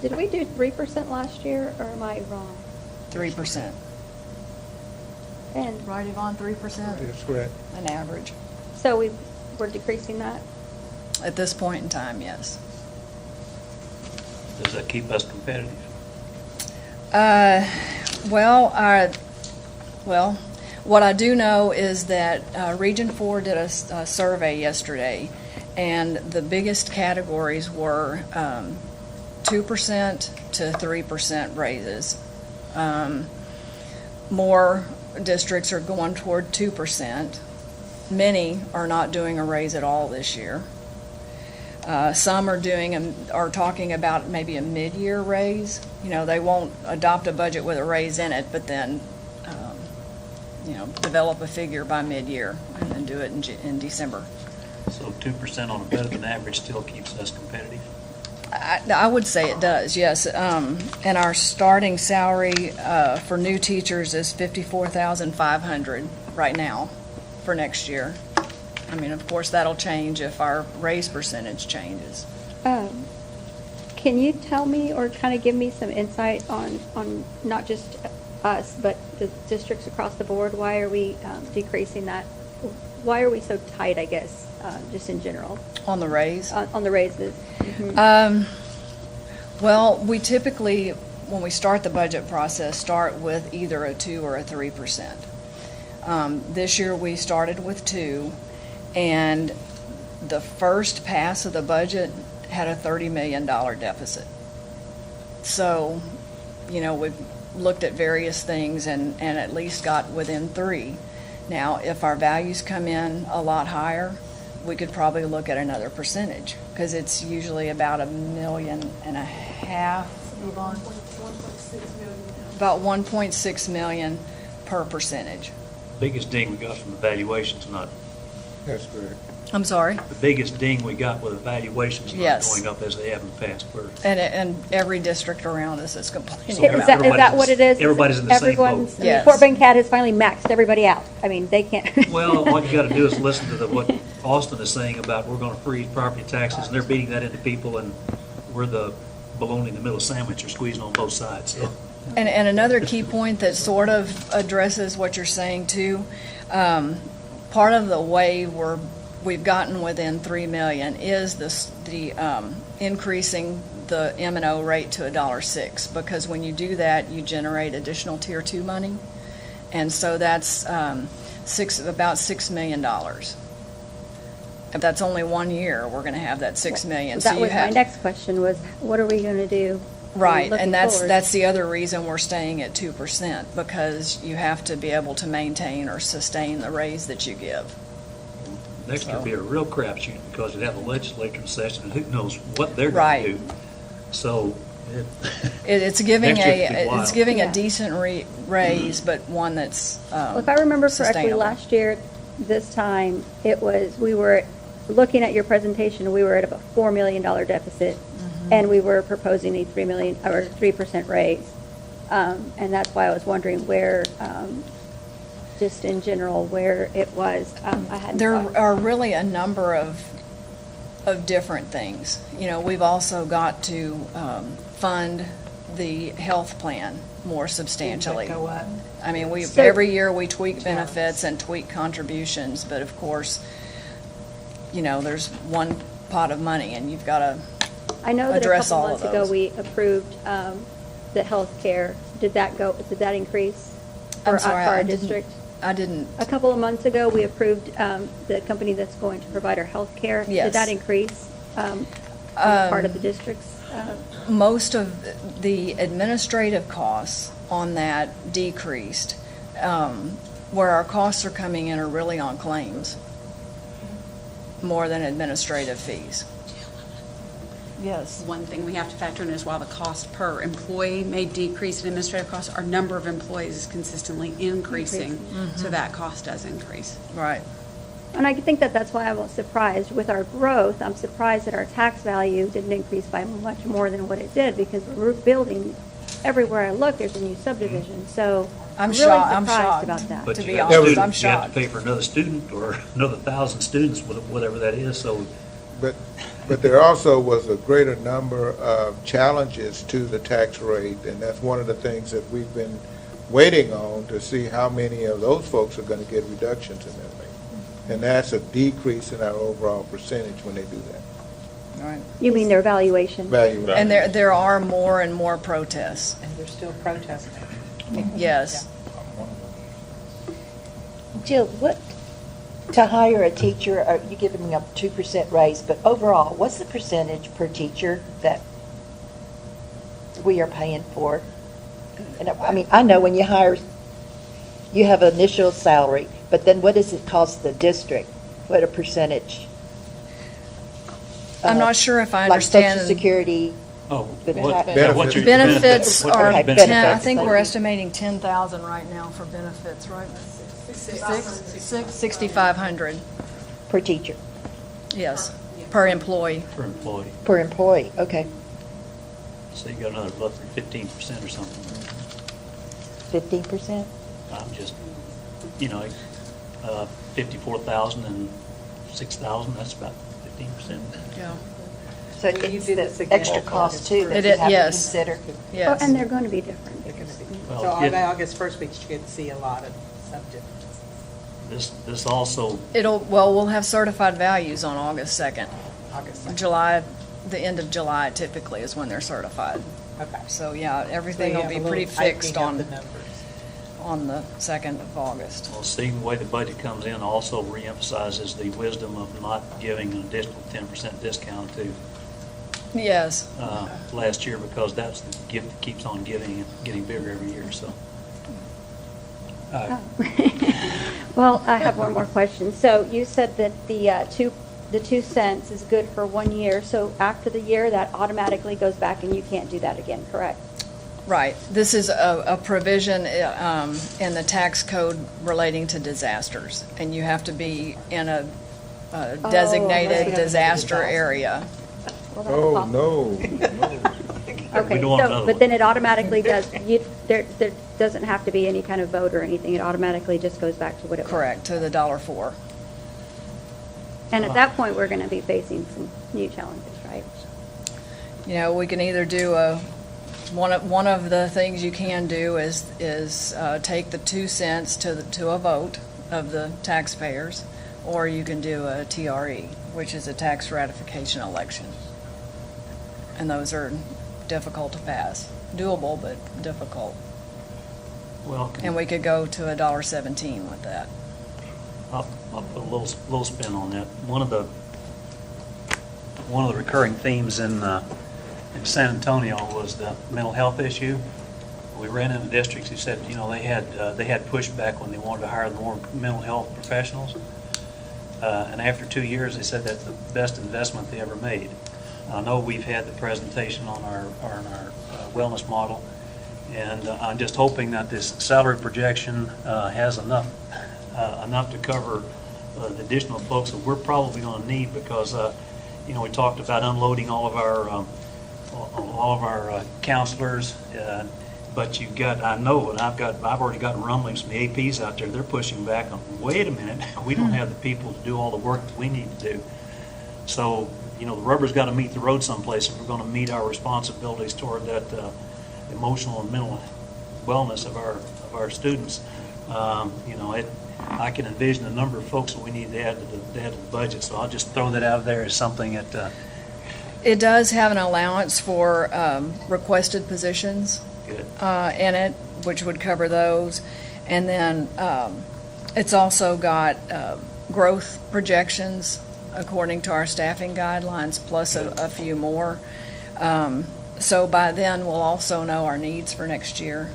Did we do 3% last year, or am I wrong? 3%. And right, Yvonne, 3%? That's correct. An average. So we're decreasing that? At this point in time, yes. Does that keep us competitive? Well, what I do know is that Region 4 did a survey yesterday, and the biggest categories were 2% to 3% raises. More districts are going toward 2%. Many are not doing a raise at all this year. Some are talking about maybe a mid-year raise. You know, they won't adopt a budget with a raise in it, but then, develop a figure by mid-year and then do it in December. So 2% on a better than average still keeps us competitive? I would say it does, yes. And our starting salary for new teachers is $54,500 right now for next year. I mean, of course, that'll change if our raise percentage changes. Can you tell me or kind of give me some insight on not just us, but the districts across the board? Why are we decreasing that? Why are we so tight, I guess, just in general? On the raise? On the raises. Mm-hmm. Well, we typically, when we start the budget process, start with either a 2 or a 3%. This year we started with 2, and the first pass of the budget had a $30 million deficit. So, we've looked at various things and at least got within 3. Now, if our values come in a lot higher, we could probably look at another percentage, because it's usually about $1.5 million, Yvonne? About $1.6 million per percentage. Biggest ding we got from the valuations, not. That's correct. I'm sorry? The biggest ding we got with evaluations not Yes. going up as they have in the past. And every district around us is complaining So Is about that what it is? Everybody's in the same boat. Everyone's, I mean, Yes. Fort Bend Cat has finally maxed everybody out. I mean, they can't. Well, what you got to do is listen to what Austin is saying about we're going to freeze property taxes, and they're beating that into people, and we're the bologna in the middle sandwich, or squeezing on both sides. So. And another key point that sort of addresses what you're saying too, part of the way we've gotten within 3 million is increasing the M&O rate to $1.06, because when you do that, you generate additional Tier 2 money, and so that's about $6 million. If that's only 1 year, we're going to have that $6 million. That was my next question was, what are we going to do? Right, looking and that's forward? the other reason we're staying at 2%, because you have to be able to maintain or sustain the raise that you give. Next year will be a real crapshoot because you'd have a legislature session, and who knows what they're going Right. to do. So It's giving next year could be wild. a decent raise, but one that's Well, if I remember correctly, sustainable. last year, this time, we were, looking at your presentation, we were at about $4 million deficit, and we were proposing a 3% raise. And that's why I was wondering where, just in general, where it was. I hadn't There thought. are really a number of different things. You know, we've also got to fund the health plan more substantially. Go up. I mean, So- every year we tweak benefits and tweak contributions, but of course, you know, there's one pot of money and you've got to I know that a address couple all of months ago, those. we approved the health care. Did that increase I'm for sorry, our I didn't- district? I didn't, A couple of months ago, we approved the company that's going to provide our health care. Yes. Did that increase on the part of the districts? most of the administrative costs on that decreased. Where our costs are coming in are really on claims, more than administrative fees. Yes. One thing we have to factor in is while the cost per employee may decrease in administrative costs, our number of employees is consistently increasing, so that cost does increase. Right. And I think that's why I was surprised with our growth. I'm surprised that our tax value didn't increase by much more than what it did, because we're building, everywhere I look, there's a new subdivision. So I'm really I'm surprised shocked. about that. But To you be have honest, students, I'm you have shocked. to pay for another student or another 1,000 students, whatever that is, so. But there also was a greater number of challenges to the tax rate, and that's one of the things that we've been waiting on to see how many of those folks are going to get reductions in their rate. And that's a decrease in our overall percentage when they do that. Right. You mean their valuation? Value. And there are more and more protests. And they're still protesting. Yes. Jill, to hire a teacher, you giving them a 2% raise, but overall, what's the percentage per teacher that we are paying for? And I mean, I know when you hire, you have initial salary, but then what does it cost the district? What a percentage? I'm not sure if I Like understand. Social Security? Oh, Benefits. what's your Benefits what- are Okay, 10, benefits. I think we're estimating 10,000 right now for benefits, right? 6,500, Per teacher, yes, per employee. Per employee. per employee, okay. So you got another roughly 15% or something. 15%? I'm just, 54,000 and 6,000, that's about 15%. Yeah. So You it's do this the again extra in cost August too first. that It you is- have to yes. consider. Yes. Oh, and they're going to be different. They're going to be. Well, So on yeah. August 1st, we should see a lot of subjects. This also, We'll have certified values on August 2nd. August 2nd. July, the end of July typically is when they're certified. Okay. So, yeah, everything So will you be have a pretty little fixed tightening of on, the numbers. on the 2nd of August. well, seeing the way the budget comes in also reemphasizes the wisdom of not giving an additional 10% discount to Yes. last year, because that's the gift that keeps on giving and getting bigger every year, so. Well, I have one more question. So you said that the 2 cents is good for 1 year. So after the year, that automatically goes back and you can't do that again, correct? Right. This is a provision in the tax code relating to disasters, and you have to be in a designated disaster area. Well, that's Oh, possible. no. Okay, don't want so, another but one. then it automatically does, there doesn't have to be any kind of vote or anything. It automatically just goes back to what it was. Correct, to the $1.04. And at that point, we're going to be facing some new challenges, right? You know, we can either do one of the things you can do is take the 2 cents to a vote of the taxpayers, or you can do a TRE, which is a tax ratification election. And those are difficult to pass. Doable, but difficult. Well, And we could go to $1.17 with that. I'll put a little spin on that. One of the recurring themes in San Antonio was the mental health issue. We ran into districts who said, you know, they had pushback when they wanted to hire more mental health professionals. And after 2 years, they said that's the best investment they ever made. I know we've had the presentation on our wellness model, and I'm just hoping that this salary projection has enough to cover the additional folks that we're probably going to need, because you know, we talked about unloading all of our counselors, but you've got, I know, and I've already gotten rumblings from the APs out there. They're pushing back on, wait a minute, we don't have the people to do all the work that we need to do. So, you know, the rubber's got to meet the road someplace if we're going to meet our responsibilities toward that emotional and mental wellness of our students. You know, I can envision a number of folks that we need to add to the budget. So I'll just throw that out there as something that. It does have an allowance for requested positions in it, which would cover those. And then it's also got growth projections according to our staffing guidelines, plus a few more. So by then, we'll also know our needs for next year,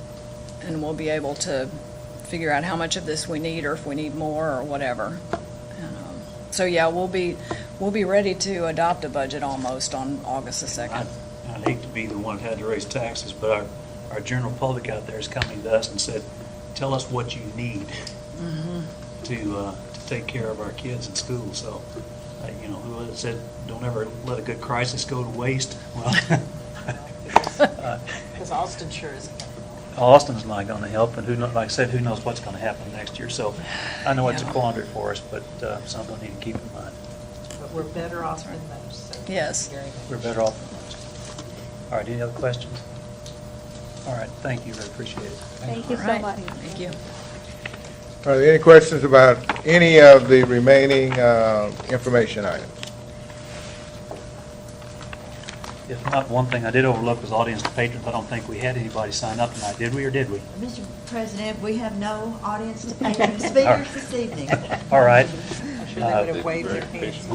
and we'll be able to figure out how much of this we need, or if we need more, or whatever. So yeah, we'll be ready to adopt a budget almost on August the 2nd. I'd hate to be the one that had to raise taxes, but our general public out there is coming to us and said, tell us what you need to take care of our kids in school. So, you know, who said, don't ever let a good crisis go to waste? Well, Because Austin sure isn't. Austin's not going to help, and like I said, who knows what's going to happen next year. So I know it's a quandary for us, but something we need to keep in mind. But we're better off than most. So Yes. We're better off than most. All right, any other questions? All right, thank you, I appreciate it. Thank you All so right. much. Thank you. Are there any questions about any of the remaining information items? If not, one thing I did overlook was audience to patrons. I don't think we had anybody sign up tonight, did we, or did we? Mr. President, we have no audience to patron speakers this evening. All right. I'm sure they would have waved their hands.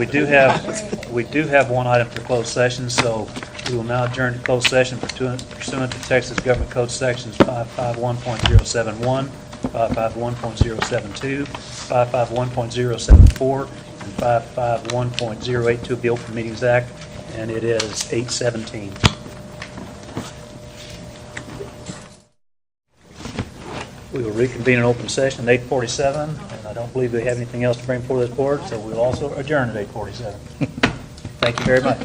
We do have one item for closed session, so we will now adjourn to closed session pursuant to Texas Government Code Sections 551.071, 551.072, 551.074, and 551.082 of the Open Meetings Act, and it is 8:17. We will reconvene in open session at 8:47, and I don't believe we have anything else to bring before this board, so we'll also adjourn at 8:47. Thank you very much.